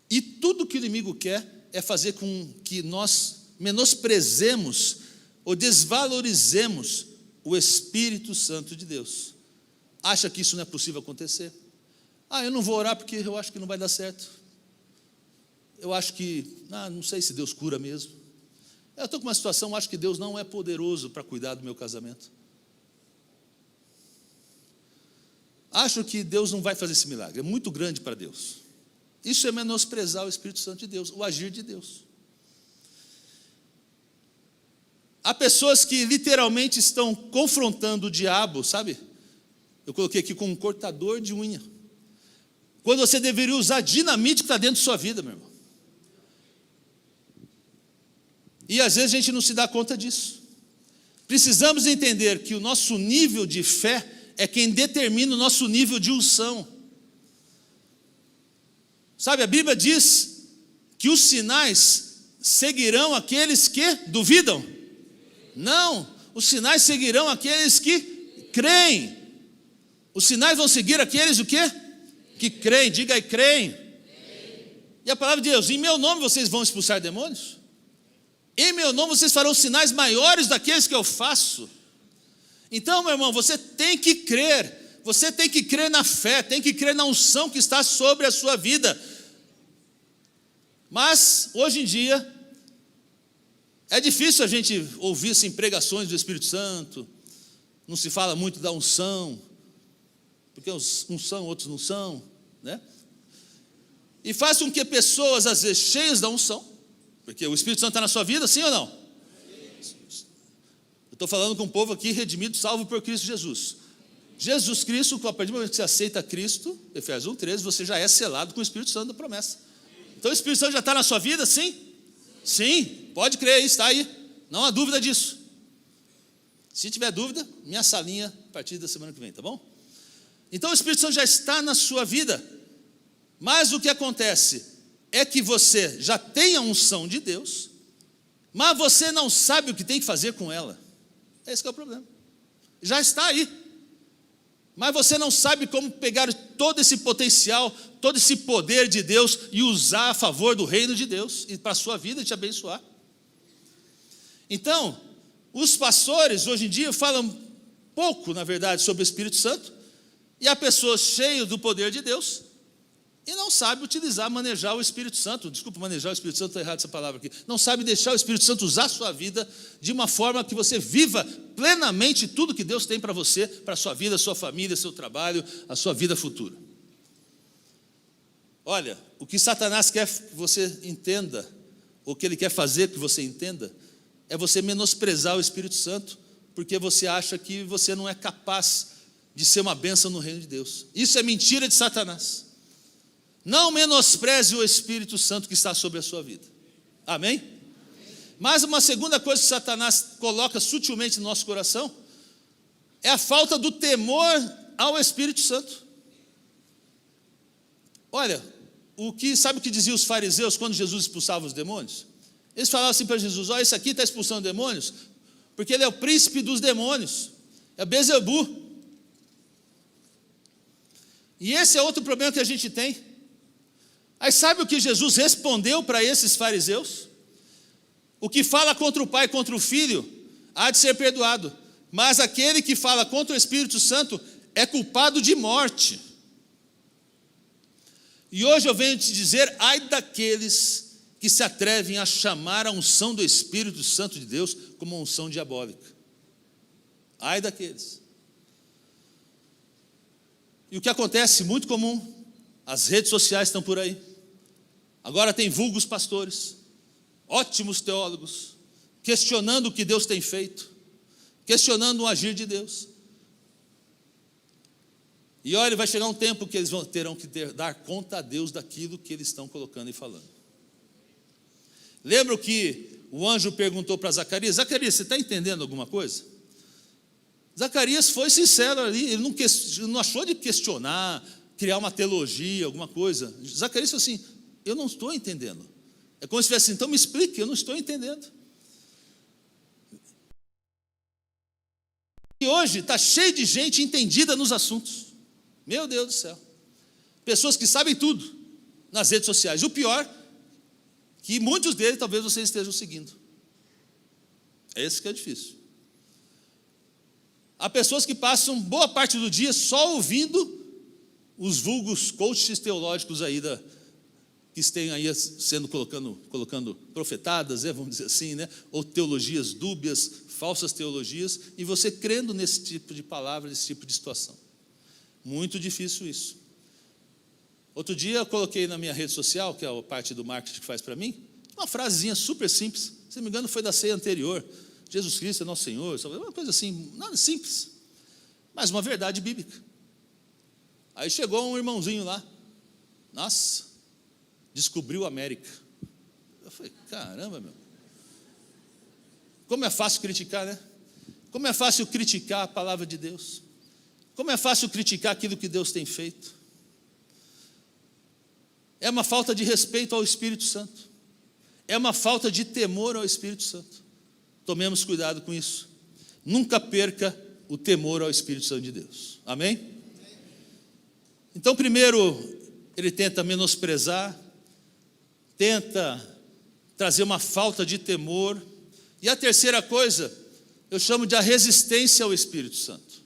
E tudo que o inimigo quer é fazer com que nós menosprezemos ou desvalorizemos o Espírito Santo de Deus. Acha que isso não é possível acontecer? Eu não vou orar porque eu acho que não vai dar certo. Eu acho que, não sei se Deus cura mesmo. Eu estou com uma situação, acho que Deus não é poderoso para cuidar do meu casamento. Acho que Deus não vai fazer esse milagre, é muito grande para Deus. Isso é menosprezar o Espírito Santo de Deus, o agir de Deus. Há pessoas que literalmente estão confrontando o diabo, sabe? Eu coloquei aqui com um cortador de unha. Quando você deveria usar dinamite que está dentro de sua vida, meu irmão. E às vezes a gente não se dá conta disso. Precisamos entender que o nosso nível de fé é quem determina o nosso nível de unção. Sabe, a Bíblia diz que os sinais seguirão aqueles que duvidam. Não, os sinais seguirão aqueles que creem. Os sinais vão seguir aqueles o quê? Que creem, diga aí, creem. E a palavra de Deus: em meu nome vocês vão expulsar demônios? Em meu nome vocês farão sinais maiores daqueles que eu faço. Então, meu irmão, você tem que crer. Você tem que crer na fé, tem que crer na unção que está sobre a sua vida. Mas, hoje em dia, é difícil a gente ouvir assim, pregações do Espírito Santo. Não se fala muito da unção, porque uns são, outros não são, né? E faz com que pessoas, às vezes, cheias da unção, porque o Espírito Santo está na sua vida, sim ou não? Eu estou falando com um povo aqui redimido, salvo por Cristo Jesus. Jesus Cristo, a partir do momento que você aceita Cristo, Efésios 1:13, você já é selado com o Espírito Santo da promessa. Então o Espírito Santo já está na sua vida, sim? Sim, pode crer, está aí, não há dúvida disso. Se tiver dúvida, minha salinha a partir da semana que vem, tá bom? Então o Espírito Santo já está na sua vida, mas o que acontece é que você já tem a unção de Deus, mas você não sabe o que tem que fazer com ela. Esse que é o problema. Já está aí, mas você não sabe como pegar todo esse potencial, todo esse poder de Deus e usar a favor do reino de Deus e para a sua vida te abençoar. Então, os pastores hoje em dia falam pouco, na verdade, sobre o Espírito Santo, e há pessoas cheias do poder de Deus e não sabe utilizar, manejar o Espírito Santo. Desculpa, manejar o Espírito Santo, está errado essa palavra aqui. Não sabe deixar o Espírito Santo usar a sua vida de uma forma que você viva plenamente tudo que Deus tem para você, para a sua vida, a sua família, seu trabalho, a sua vida futura. Olha, o que Satanás quer que você entenda, o que ele quer fazer que você entenda, é você menosprezar o Espírito Santo, porque você acha que você não é capaz de ser uma bênção no reino de Deus. Isso é mentira de Satanás. Não menospreze o Espírito Santo que está sobre a sua vida. Amém? Mas uma segunda coisa que Satanás coloca sutilmente no nosso coração é a falta do temor ao Espírito Santo. Olha, sabe o que diziam os fariseus quando Jesus expulsava os demônios? Eles falavam assim para Jesus: olha, esse aqui está expulsando demônios porque ele é o príncipe dos demônios, é Beelzebu. E esse é outro problema que a gente tem. Aí sabe o que Jesus respondeu para esses fariseus? O que fala contra o Pai e contra o Filho há de ser perdoado, mas aquele que fala contra o Espírito Santo é culpado de morte. E hoje eu venho te dizer: ai daqueles que se atrevem a chamar a unção do Espírito Santo de Deus como uma unção diabólica. Ai daqueles. E o que acontece, muito comum, as redes sociais estão por aí. Agora tem vulgos pastores, ótimos teólogos, questionando o que Deus tem feito, questionando o agir de Deus. E olha, vai chegar um tempo que eles terão que dar conta a Deus daquilo que eles estão colocando e falando. Lembra que o anjo perguntou para Zacarias: Zacarias, você está entendendo alguma coisa? Zacarias foi sincero ali, ele não achou de questionar, criar uma teologia, alguma coisa. Zacarias falou assim: eu não estou entendendo. É como se tivesse assim: então me explique, eu não estou entendendo. E hoje está cheio de gente entendida nos assuntos. Meu Deus do céu. Pessoas que sabem tudo nas redes sociais. O pior, que muitos deles talvez vocês estejam seguindo. Esse que é difícil. Há pessoas que passam boa parte do dia só ouvindo os vulgos coaches teológicos aí que têm aí sendo colocando profetadas, vamos dizer assim, né? Ou teologias dúbias, falsas teologias, e você crendo nesse tipo de palavra, nesse tipo de situação. Muito difícil isso. Outro dia eu coloquei na minha rede social, que é a parte do marketing que faz para mim, uma frasezinha super simples, se não me engano foi da ceia anterior: Jesus Cristo é nosso Senhor, uma coisa assim, nada simples, mas uma verdade bíblica. Aí chegou um irmãozinho lá, nossa, descobriu a América. Eu falei: caramba, meu, como é fácil criticar, né? Como é fácil criticar a palavra de Deus, como é fácil criticar aquilo que Deus tem feito. É uma falta de respeito ao Espírito Santo, é uma falta de temor ao Espírito Santo. Tomemos cuidado com isso. Nunca perca o temor ao Espírito Santo de Deus. Amém? Então, primeiro, ele tenta menosprezar, tenta trazer uma falta de temor. E a terceira coisa, eu chamo de a resistência ao Espírito Santo.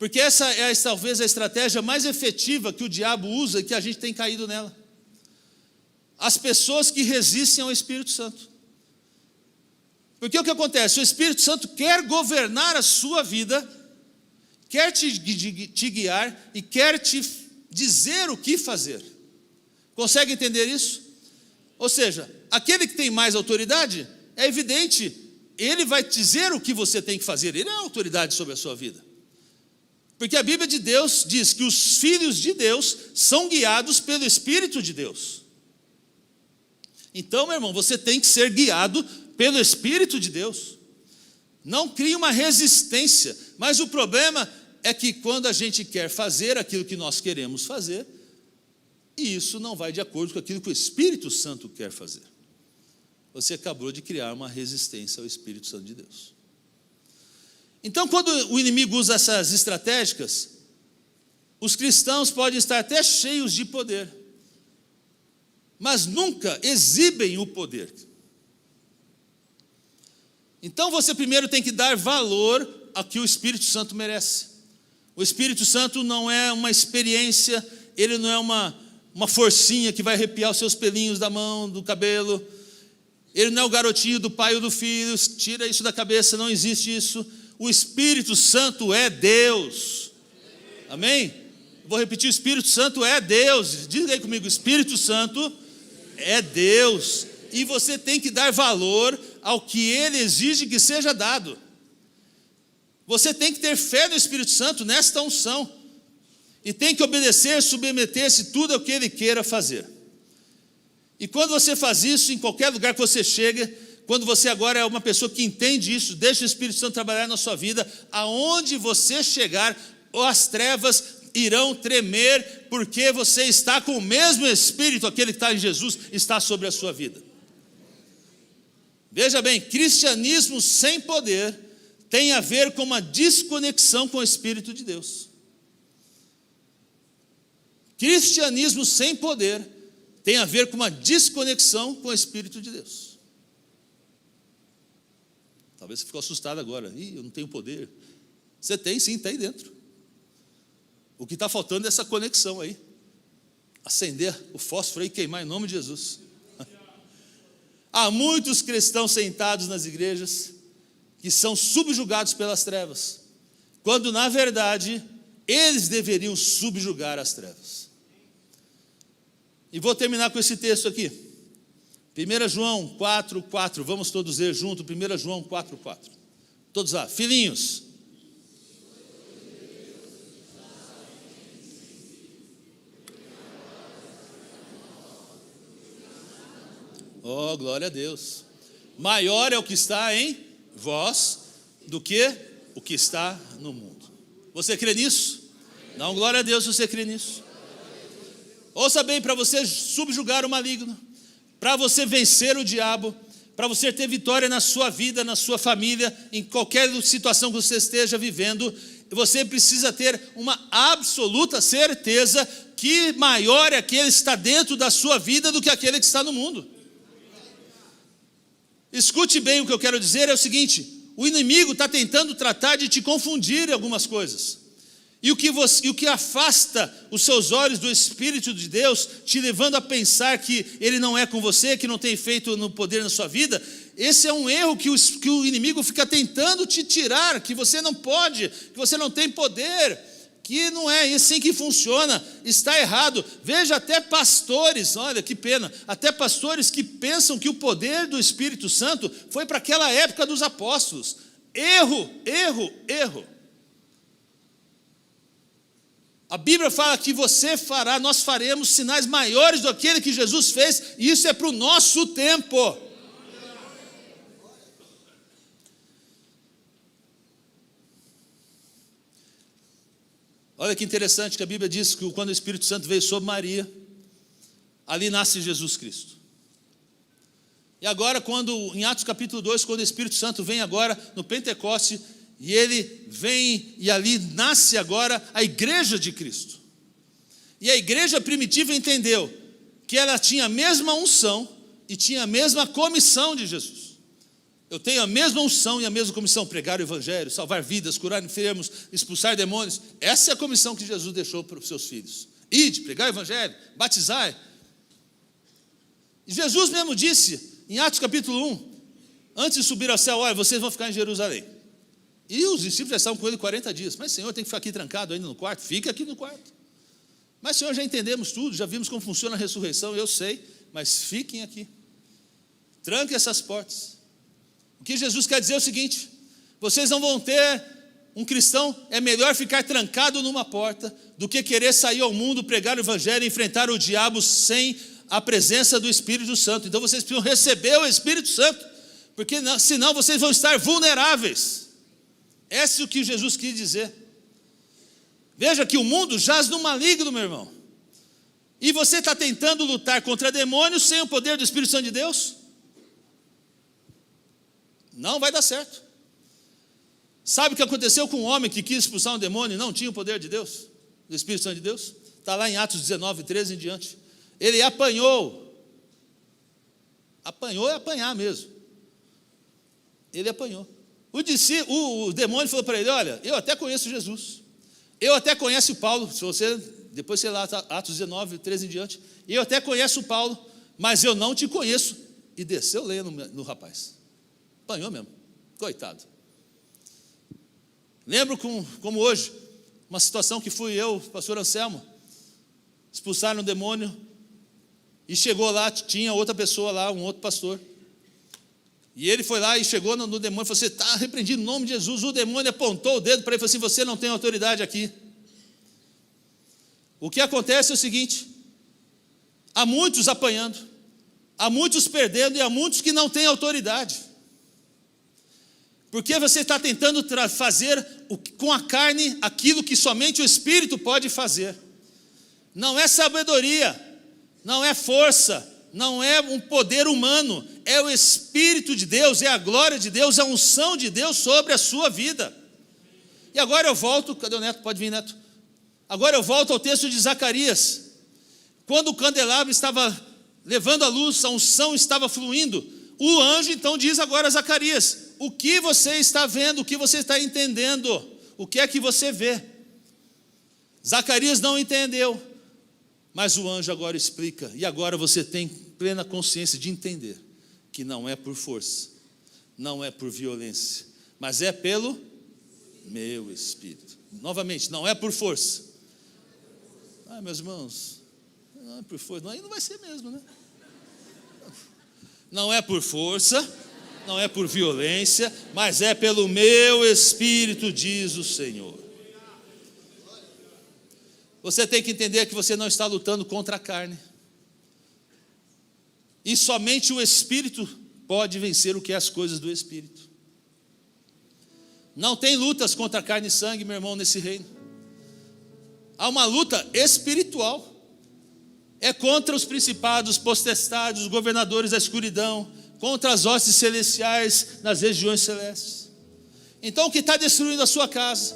Porque essa é talvez a estratégia mais efetiva que o diabo usa e que a gente tem caído nela. As pessoas que resistem ao Espírito Santo. Porque o que acontece? O Espírito Santo quer governar a sua vida, quer te guiar e quer te dizer o que fazer. Consegue entender isso? Ou seja, aquele que tem mais autoridade, é evidente, ele vai dizer o que você tem que fazer, ele é a autoridade sobre a sua vida. Porque a Bíblia de Deus diz que os filhos de Deus são guiados pelo Espírito de Deus. Então, meu irmão, você tem que ser guiado pelo Espírito de Deus. Não crie uma resistência, mas o problema é que quando a gente quer fazer aquilo que nós queremos fazer, e isso não vai de acordo com aquilo que o Espírito Santo quer fazer, você acabou de criar uma resistência ao Espírito Santo de Deus. Então, quando o inimigo usa essas estratégicas, os cristãos podem estar até cheios de poder, mas nunca exibem o poder. Então você primeiro tem que dar valor ao que o Espírito Santo merece. O Espírito Santo não é uma experiência, ele não é uma forcinha que vai arrepiar os seus pelinhos da mão, do cabelo. Ele não é o garotinho do pai ou do filho, tira isso da cabeça, não existe isso. O Espírito Santo é Deus. Amém? Vou repetir, o Espírito Santo é Deus. Diga aí comigo, o Espírito Santo é Deus. E você tem que dar valor ao que ele exige que seja dado. Você tem que ter fé no Espírito Santo, nesta unção. E tem que obedecer, submeter-se tudo ao que ele queira fazer. E quando você faz isso, em qualquer lugar que você chega, quando você agora é uma pessoa que entende isso, deixa o Espírito Santo trabalhar na sua vida, aonde você chegar, as trevas irão tremer, porque você está com o mesmo Espírito, aquele que está em Jesus, está sobre a sua vida. Veja bem, cristianismo sem poder tem a ver com uma desconexão com o Espírito de Deus. Cristianismo sem poder tem a ver com uma desconexão com o Espírito de Deus. Talvez você ficou assustado agora. Eu não tenho poder. Você tem sim, está aí dentro. O que está faltando é essa conexão aí. Acender o fósforo aí e queimar em nome de Jesus. Há muitos cristãos sentados nas igrejas que são subjugados pelas trevas, quando na verdade eles deveriam subjugar as trevas. E vou terminar com esse texto aqui, 1 João 4,4, vamos todos ler junto, 1 João 4,4, todos lá, filhinhos, oh, glória a Deus, maior é o que está em vós do que o que está no mundo. Você crê nisso? Dá glória a Deus se você crê nisso. Ouça bem, para você subjugar o maligno, para você vencer o diabo, para você ter vitória na sua vida, na sua família, em qualquer situação que você esteja vivendo, você precisa ter uma absoluta certeza que maior é aquele que está dentro da sua vida do que aquele que está no mundo. Escute bem, o que eu quero dizer é o seguinte: o inimigo está tentando tratar de te confundir em algumas coisas, e o que afasta os seus olhos do Espírito de Deus, te levando a pensar que ele não é com você, que não tem feito no poder na sua vida, esse é um erro que o inimigo fica tentando te tirar, que você não pode, que você não tem poder, que não é assim que funciona, está errado. Veja, até pastores, olha que pena, até pastores que pensam que o poder do Espírito Santo foi para aquela época dos apóstolos. Erro, erro, erro. A Bíblia fala que nós faremos sinais maiores do que aquele que Jesus fez, e isso é para o nosso tempo. Olha que interessante que a Bíblia diz que quando o Espírito Santo veio sobre Maria, ali nasce Jesus Cristo. E agora, em Atos capítulo 2, quando o Espírito Santo vem agora no Pentecoste, e ele vem e ali nasce agora a igreja de Cristo. E a igreja primitiva entendeu que ela tinha a mesma unção e tinha a mesma comissão de Jesus. Eu tenho a mesma unção e a mesma comissão: pregar o evangelho, salvar vidas, curar enfermos, expulsar demônios. Essa é a comissão que Jesus deixou para os seus filhos: ide, pregar o evangelho, batizar. E Jesus mesmo disse em Atos capítulo 1, antes de subir ao céu: olha, vocês vão ficar em Jerusalém. E os discípulos já estavam com ele 40 dias. Mas Senhor, tem que ficar aqui trancado ainda no quarto? Fica aqui no quarto. Mas Senhor, já entendemos tudo, já vimos como funciona a ressurreição, eu sei, mas fiquem aqui. Tranque essas portas. O que Jesus quer dizer é o seguinte: vocês não vão ter um cristão, é melhor ficar trancado numa porta do que querer sair ao mundo, pregar o evangelho e enfrentar o diabo sem a presença do Espírito Santo. Então vocês precisam receber o Espírito Santo, porque senão vocês vão estar vulneráveis. Esse é o que Jesus quis dizer. Veja que o mundo jaz no maligno, meu irmão, e você está tentando lutar contra demônios sem o poder do Espírito Santo de Deus? Não vai dar certo. Sabe o que aconteceu com um homem que quis expulsar um demônio e não tinha o poder de Deus, do Espírito Santo de Deus? Está lá em Atos 19, 13 em diante. Ele apanhou. Apanhou é apanhar mesmo. Ele apanhou. O demônio falou para ele: olha, eu até conheço Jesus, eu até conheço o Paulo, se você, depois sei lá, Atos 19, 13 em diante, eu até conheço o Paulo, mas eu não te conheço. E desceu lenha no rapaz, apanhou mesmo, coitado. Lembro como hoje, uma situação que fui eu, o pastor Anselmo, expulsaram o demônio, e chegou lá, tinha outra pessoa lá, um outro pastor, e ele foi lá e chegou no demônio e falou: você está repreendido em nome de Jesus. O demônio apontou o dedo para ele e falou assim: você não tem autoridade aqui. O que acontece é o seguinte: há muitos apanhando, há muitos perdendo e há muitos que não têm autoridade, porque você está tentando fazer com a carne aquilo que somente o Espírito pode fazer. Não é sabedoria, não é força, não é um poder humano, é o Espírito de Deus, é a glória de Deus, é a unção de Deus sobre a sua vida. E agora eu volto, cadê o Neto? Pode vir, Neto. Agora eu volto ao texto de Zacarias. Quando o candelabro estava levando a luz, a unção estava fluindo, o anjo então diz agora a Zacarias: o que você está vendo, o que você está entendendo, o que é que você vê? Zacarias não entendeu, mas o anjo agora explica, e agora você tem plena consciência de entender que não é por força, não é por violência, mas é pelo meu Espírito. Novamente, não é por força. Meus irmãos, não é por força, aí não vai ser mesmo, né? Não é por força, não é por violência, mas é pelo meu Espírito, diz o Senhor. Você tem que entender que você não está lutando contra a carne, e somente o Espírito pode vencer o que é as coisas do Espírito. Não tem lutas contra carne e sangue, meu irmão, nesse reino. Há uma luta espiritual, é contra os principados, potestades, os governadores da escuridão, contra as hostes celestiais nas regiões celestes. Então o que está destruindo a sua casa,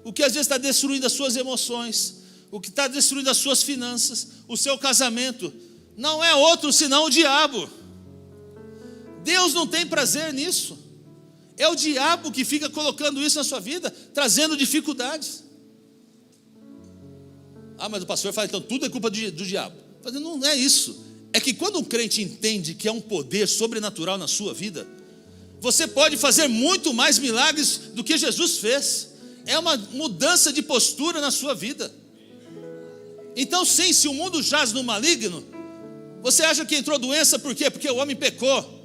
o que às vezes está destruindo as suas emoções, o que está destruindo as suas finanças, o seu casamento, não é outro senão o diabo. Deus não tem prazer nisso. É o diabo que fica colocando isso na sua vida, trazendo dificuldades. Mas o pastor fala, então tudo é culpa do diabo. Não é isso. É que quando um crente entende que é um poder sobrenatural na sua vida, você pode fazer muito mais milagres do que Jesus fez. É uma mudança de postura na sua vida. Então sim, se o mundo jaz no maligno, você acha que entrou doença por quê? Porque o homem pecou.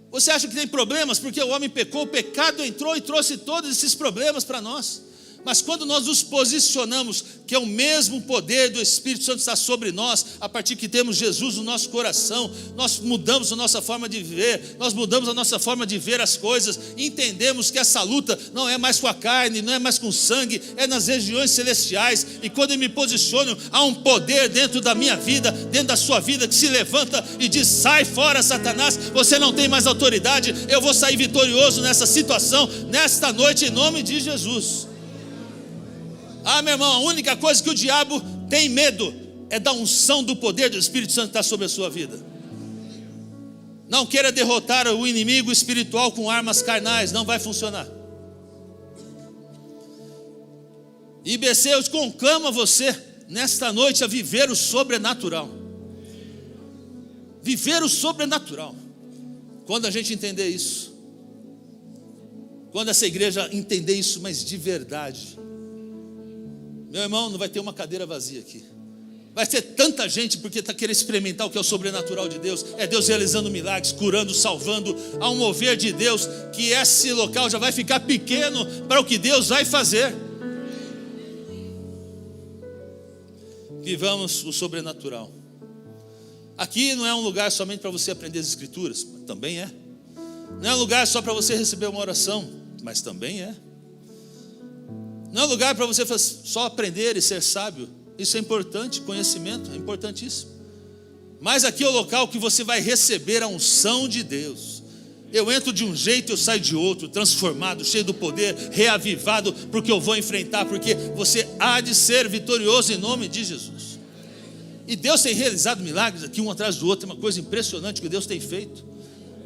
Você acha que tem problemas porque o homem pecou? O pecado entrou e trouxe todos esses problemas para nós. Mas quando nós nos posicionamos, que é o mesmo poder do Espírito Santo está sobre nós, a partir que temos Jesus no nosso coração, nós mudamos a nossa forma de viver, nós mudamos a nossa forma de ver as coisas, entendemos que essa luta não é mais com a carne, não é mais com o sangue, é nas regiões celestiais. E quando eu me posiciono, há um poder dentro da minha vida, dentro da sua vida, que se levanta e diz: sai fora, Satanás, você não tem mais autoridade. Eu vou sair vitorioso nessa situação, nesta noite, em nome de Jesus. Meu irmão, a única coisa que o diabo tem medo é da unção do poder do Espírito Santo que está sobre a sua vida. Não queira derrotar o inimigo espiritual com armas carnais, não vai funcionar. IBC, eu conclamo a você nesta noite a viver o sobrenatural. Viver o sobrenatural. Quando a gente entender isso, quando essa igreja entender isso, mas de verdade, meu irmão, não vai ter uma cadeira vazia aqui. Vai ter tanta gente porque está querendo experimentar o que é o sobrenatural de Deus. É Deus realizando milagres, curando, salvando. Há um mover de Deus que esse local já vai ficar pequeno para o que Deus vai fazer. Vivamos o sobrenatural. Aqui não é um lugar somente para você aprender as Escrituras, também é. Não é um lugar só para você receber uma oração, mas também é. Não é um lugar para você só aprender e ser sábio. Isso é importante, conhecimento é importantíssimo. Mas aqui é o local que você vai receber a unção de Deus. Eu entro de um jeito, eu saio de outro, transformado, cheio do poder, reavivado, porque eu vou enfrentar, porque você há de ser vitorioso em nome de Jesus. E Deus tem realizado milagres aqui um atrás do outro, é uma coisa impressionante que Deus tem feito.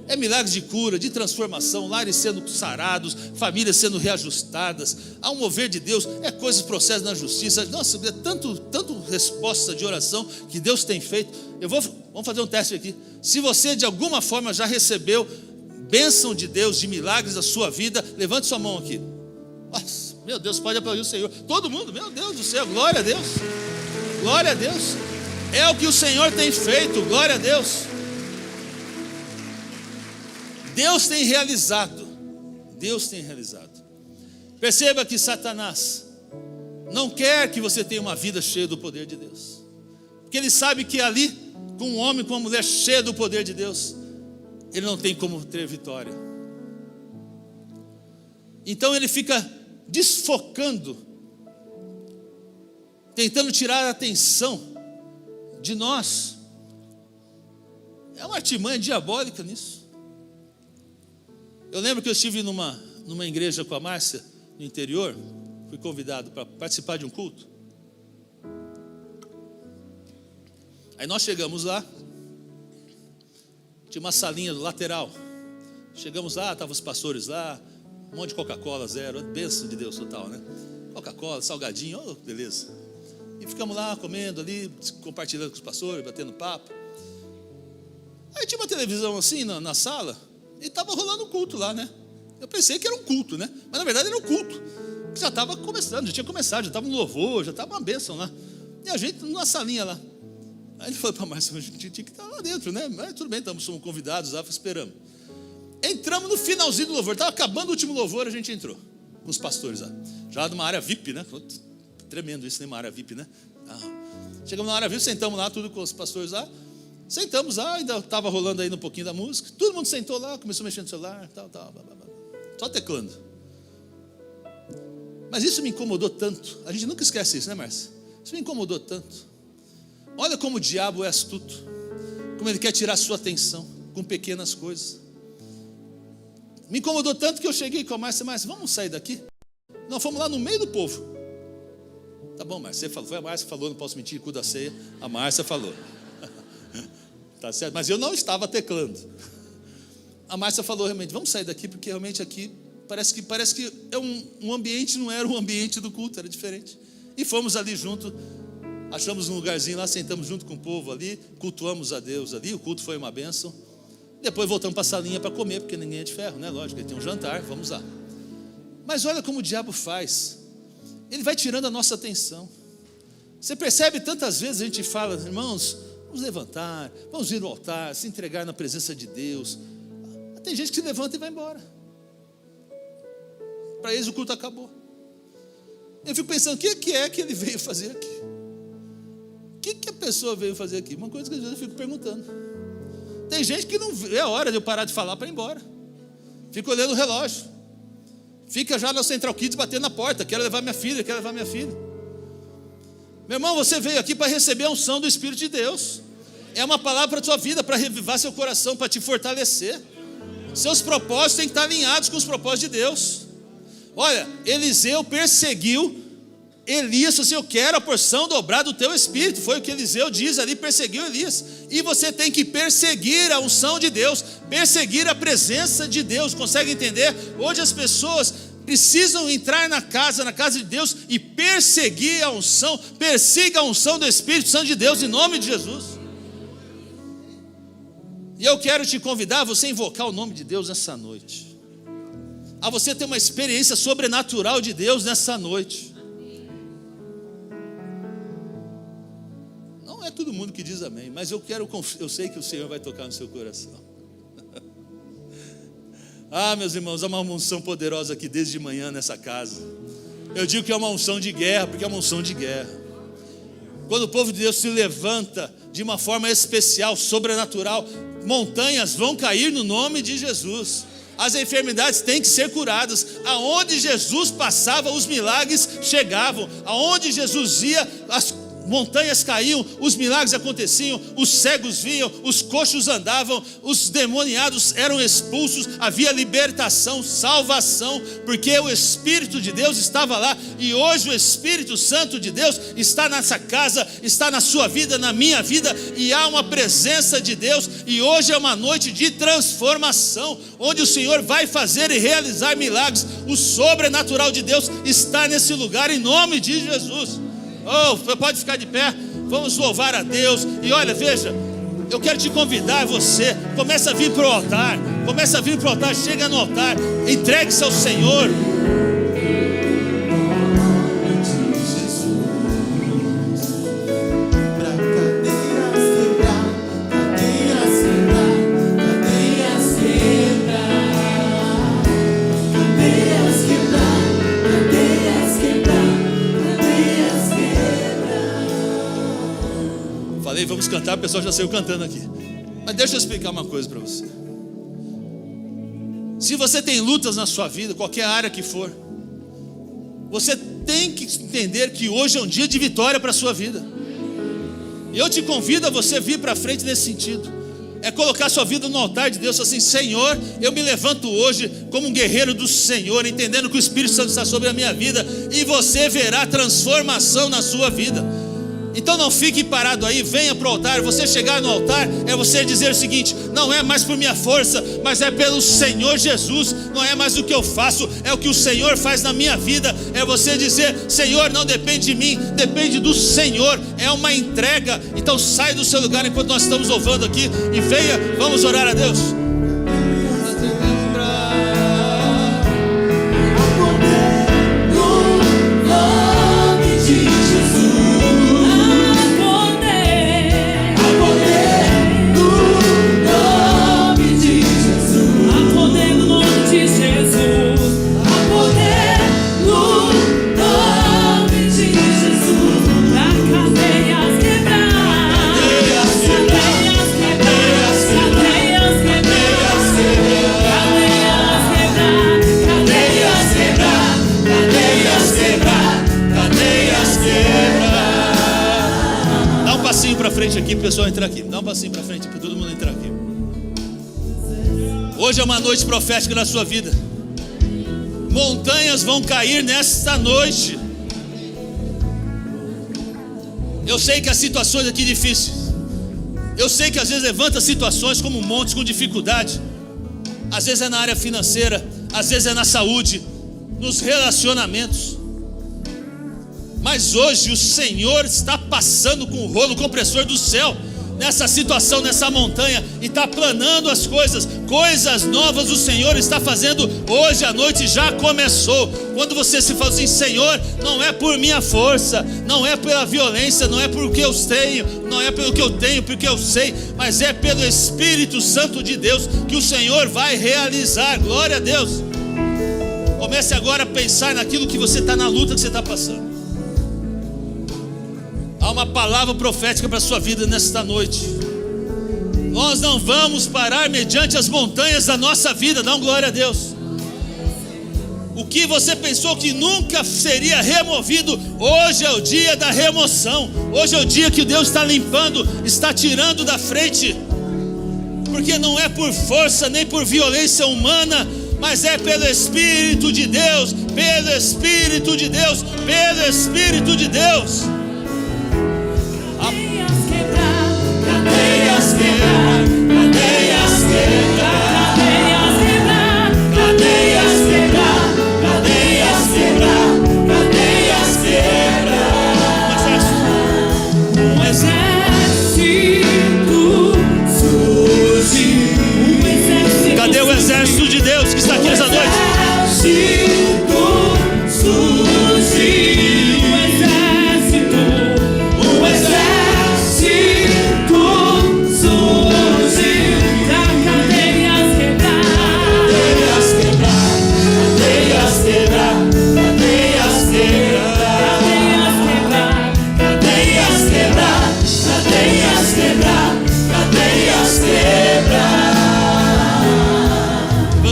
É milagres de cura, de transformação, lares sendo sarados, famílias sendo reajustadas. Há um mover de Deus, é coisas, processos na justiça. Nossa, é tanto resposta de oração que Deus tem feito. Vamos fazer um teste aqui. Se você de alguma forma já recebeu bênção de Deus, de milagres na sua vida, levante sua mão aqui. Nossa, meu Deus, pode aplaudir o Senhor. Todo mundo, meu Deus do céu, glória a Deus. Glória a Deus. É o que o Senhor tem feito, glória a Deus. Deus tem realizado. Deus tem realizado. Perceba que Satanás não quer que você tenha uma vida cheia do poder de Deus, porque ele sabe que ali, com um homem, com uma mulher cheia do poder de Deus, ele não tem como ter vitória. Então ele fica desfocando, tentando tirar a atenção de nós. É uma artimanha diabólica nisso. Eu lembro que eu estive numa igreja com a Márcia, no interior. Fui convidado para participar de um culto. Aí nós chegamos lá, tinha uma salinha lateral. Chegamos lá, estavam os pastores lá, um monte de Coca-Cola zero, bênção de Deus total, né? Coca-Cola, salgadinho, oh, beleza. E ficamos lá comendo ali, compartilhando com os pastores, batendo papo. Aí tinha uma televisão assim na sala, e estava rolando um culto lá, né? Eu pensei que era um culto, né? Mas na verdade era um culto, que já estava começando, já tinha começado, já estava no louvor, já estava uma bênção lá. E a gente numa salinha lá. Aí ele falou para Márcia, a gente tinha que estar lá dentro, né? Mas tudo bem, somos convidados lá, esperamos. Entramos no finalzinho do louvor, estava acabando o último louvor, a gente entrou com os pastores lá. Já numa área VIP, né? Tremendo isso, né? Uma área VIP, né? Chegamos na área VIP, sentamos lá, tudo com os pastores lá. Sentamos lá, ainda estava rolando ainda um pouquinho da música. Todo mundo sentou lá, começou a mexer no celular, tal, blá, blá, blá. Só teclando. Mas isso me incomodou tanto. A gente nunca esquece isso, né, Márcia? Isso me incomodou tanto. Olha como o diabo é astuto, como ele quer tirar a sua atenção com pequenas coisas. Me incomodou tanto que eu cheguei com a Márcia, vamos sair daqui? Nós fomos lá no meio do povo. Tá bom, Márcia, você falou, foi a Márcia que falou, não posso mentir, cu da ceia. A Márcia falou. Tá certo, mas eu não estava teclando. A Márcia falou realmente, vamos sair daqui, porque realmente aqui parece que é um ambiente, não era o ambiente do culto, era diferente. E fomos ali junto, achamos um lugarzinho lá, sentamos junto com o povo ali, cultuamos a Deus ali, o culto foi uma bênção. Depois voltamos para a salinha para comer, porque ninguém é de ferro, né? Lógico, ele tem um jantar, vamos lá. Mas olha como o diabo faz. Ele vai tirando a nossa atenção. Você percebe tantas vezes a gente fala, irmãos, vamos levantar, vamos ir ao altar, se entregar na presença de Deus. Tem gente que se levanta e vai embora. Para eles o culto acabou. Eu fico pensando, o que é que ele veio fazer aqui? O que a pessoa veio fazer aqui? Uma coisa que às vezes eu fico perguntando. Tem gente que não é hora de eu parar de falar para ir embora. Fica olhando o relógio. Fica já no Central Kids batendo na porta. Quero levar minha filha, quero levar minha filha. Meu irmão, você veio aqui para receber a unção do Espírito de Deus. É uma palavra para a sua vida, para revivar seu coração, para te fortalecer. Seus propósitos têm que estar alinhados com os propósitos de Deus. Olha, Eliseu perseguiu Elias, assim, eu quero a porção dobrada do teu espírito. Foi o que Eliseu diz ali, perseguiu Elias. E você tem que perseguir a unção de Deus, perseguir a presença de Deus. Consegue entender? Hoje as pessoas precisam entrar na casa de Deus e perseguir a unção. Persiga a unção do Espírito Santo de Deus em nome de Jesus. E eu quero te convidar a você invocar o nome de Deus nessa noite, a você ter uma experiência sobrenatural de Deus nessa noite. Não é todo mundo que diz amém, mas eu sei que o Senhor vai tocar no seu coração. Meus irmãos, há uma unção poderosa aqui desde de manhã nessa casa. Eu digo que é uma unção de guerra, porque é uma unção de guerra. Quando o povo de Deus se levanta de uma forma especial, sobrenatural, montanhas vão cair no nome de Jesus. As enfermidades têm que ser curadas. Aonde Jesus passava, os milagres chegavam. Aonde Jesus ia, montanhas caíam, os milagres aconteciam, os cegos viam, os coxos andavam, os demoniados eram expulsos, havia libertação, salvação, porque o Espírito de Deus estava lá. E hoje o Espírito Santo de Deus está nessa casa, está na sua vida, na minha vida, e há uma presença de Deus. E hoje é uma noite de transformação, onde o Senhor vai fazer e realizar milagres. O sobrenatural de Deus está nesse lugar, em nome de Jesus. Oh, pode ficar de pé, vamos louvar a Deus. E olha, veja, eu quero te convidar, você, começa a vir para o altar, chega no altar, entregue-se ao Senhor. Vamos cantar, o pessoal já saiu cantando aqui. Mas deixa eu explicar uma coisa para você. Se você tem lutas na sua vida, qualquer área que for, você tem que entender que hoje é um dia de vitória para a sua vida. E eu te convido a você vir para frente nesse sentido. É colocar sua vida no altar de Deus, assim: Senhor, eu me levanto hoje como um guerreiro do Senhor, entendendo que o Espírito Santo está sobre a minha vida, e você verá transformação na sua vida. Então não fique parado aí, venha para o altar. Você chegar no altar é você dizer o seguinte: não é mais por minha força, mas é pelo Senhor Jesus. Não é mais o que eu faço, é o que o Senhor faz na minha vida. É você dizer: Senhor, não depende de mim, depende do Senhor. É uma entrega. Então sai do seu lugar enquanto nós estamos louvando aqui e venha, vamos orar a Deus. Aqui, o pessoal entrar aqui, dá um passinho para frente para todo mundo entrar aqui. Hoje é uma noite profética na sua vida. Montanhas vão cair nesta noite. Eu sei que as situações aqui difíceis, eu sei que às vezes levanta situações como montes com dificuldade. Às vezes é na área financeira, às vezes é na saúde, nos relacionamentos. Mas hoje o Senhor está passando com o rolo compressor do céu nessa situação, nessa montanha, e está planando as coisas novas o Senhor está fazendo hoje. A noite já começou. Quando você se fala assim: Senhor, não é por minha força, não é pela violência, não é porque eu tenho, não é pelo que eu tenho, porque eu sei, mas é pelo Espírito Santo de Deus que o Senhor vai realizar. Glória a Deus. Comece agora a pensar naquilo que você está, na luta que você está passando. Há uma palavra profética para a sua vida nesta noite. Nós não vamos parar mediante as montanhas da nossa vida. Dá um glória a Deus. O que você pensou que nunca seria removido, hoje é o dia da remoção. Hoje é o dia que Deus está limpando, está tirando da frente. Porque não é por força nem por violência humana, mas é pelo Espírito de Deus, pelo Espírito de Deus, pelo Espírito de Deus. Cadeias quebrar, cadeias quebrar, cadeias quebrar, cadeias quebrar, cadeias quebrar. Um exército surge. Cadê o exército de Deus que está aqui essa noite?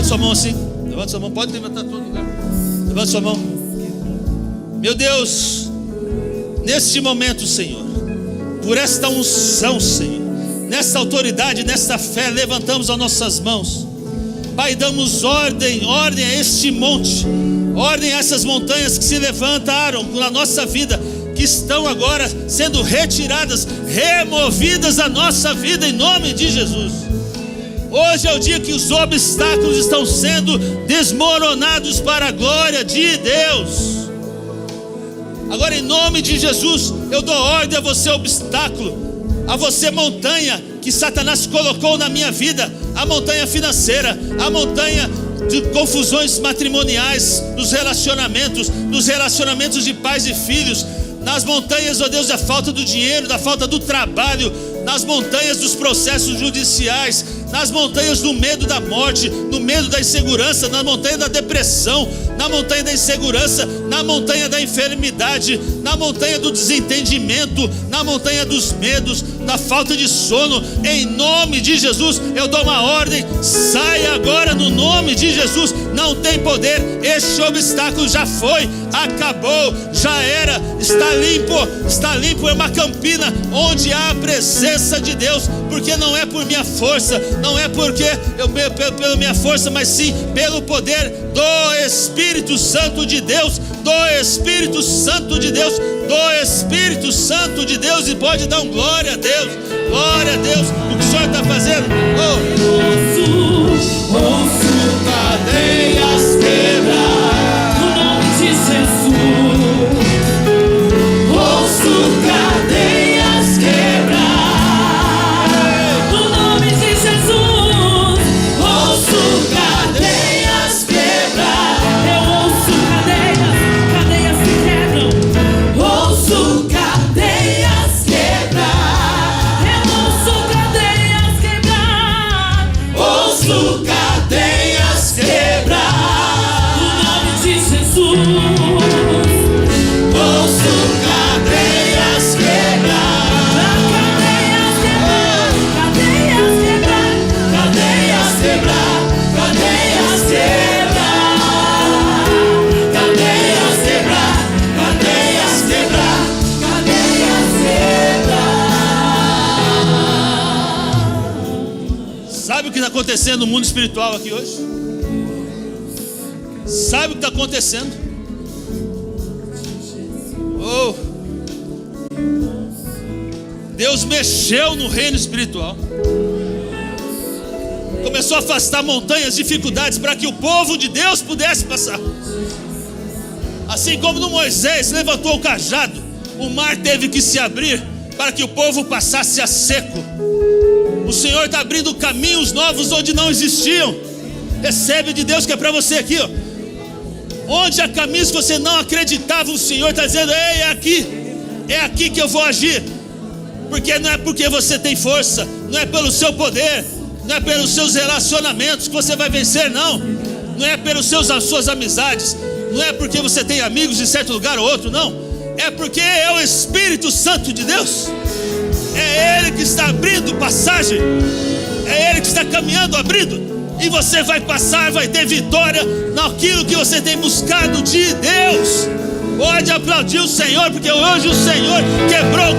Sua mão assim, levanta sua mão, pode levantar todo lugar. Levanta sua mão. Meu Deus, neste momento, Senhor, por esta unção, Senhor, nesta autoridade, nesta fé, levantamos as nossas mãos, Pai, damos ordem a este monte, ordem a essas montanhas que se levantaram na nossa vida, que estão agora sendo retiradas, removidas da nossa vida, em nome de Jesus. Hoje é o dia que os obstáculos estão sendo desmoronados para a glória de Deus. Agora, em nome de Jesus, eu dou ordem a você, obstáculo, a você, montanha que Satanás colocou na minha vida, a montanha financeira, a montanha de confusões matrimoniais, nos relacionamentos de pais e filhos, nas montanhas, ó Deus, da falta do dinheiro, da falta do trabalho, nas montanhas dos processos judiciais, nas montanhas do medo da morte, no medo da insegurança, na montanha da depressão, na montanha da insegurança, na montanha da enfermidade, na montanha do desentendimento, na montanha dos medos, na falta de sono. Em nome de Jesus, eu dou uma ordem: saia agora no nome de Jesus. Não tem poder, este obstáculo já foi, acabou, já era, está limpo, é uma campina onde há a presença de Deus, porque não é por minha força, não é porque pela minha força, mas sim pelo poder do Espírito Santo de Deus, do Espírito Santo de Deus, do Espírito Santo de Deus. E pode dar um glória a Deus, glória a Deus, o que o Senhor está fazendo. Ouço cadeias quebrar, no nome de Jesus. Ouço cadeias quebrar, no nome de Jesus. Ouço cadeias quebrar. Eu ouço cadeias se quebram. Ouço cadeias quebrar. Eu ouço cadeias quebrar. Ouço cadeias quebrar, no nome de Jesus. Ouço cadeias quebrar, cadeias quebrar, cadeias quebrar, cadeias quebrar, cadeias quebrar, cadeias quebrar, cadeias quebrar, cadeias quebrar. Sabe o que está acontecendo no mundo espiritual aqui hoje? Sabe o que está acontecendo? Oh, Deus mexeu no reino espiritual, começou a afastar montanhas, dificuldades, para que o povo de Deus pudesse passar. Assim como no Moisés levantou o cajado, o mar teve que se abrir para que o povo passasse a seco. O Senhor está abrindo caminhos novos onde não existiam. Recebe de Deus, que é para você aqui, ó. Onde há caminhos que você não acreditava, o Senhor está dizendo: ei, é aqui que eu vou agir. Porque não é porque você tem força, não é pelo seu poder, não é pelos seus relacionamentos que você vai vencer, não. Não é pelas suas amizades, não é porque você tem amigos em certo lugar ou outro, não. É porque é o Espírito Santo de Deus. É Ele que está abrindo passagem, é Ele que está caminhando, abrindo. E você vai passar, vai ter vitória naquilo que você tem buscado de Deus. Pode aplaudir o Senhor, porque hoje o Senhor quebrou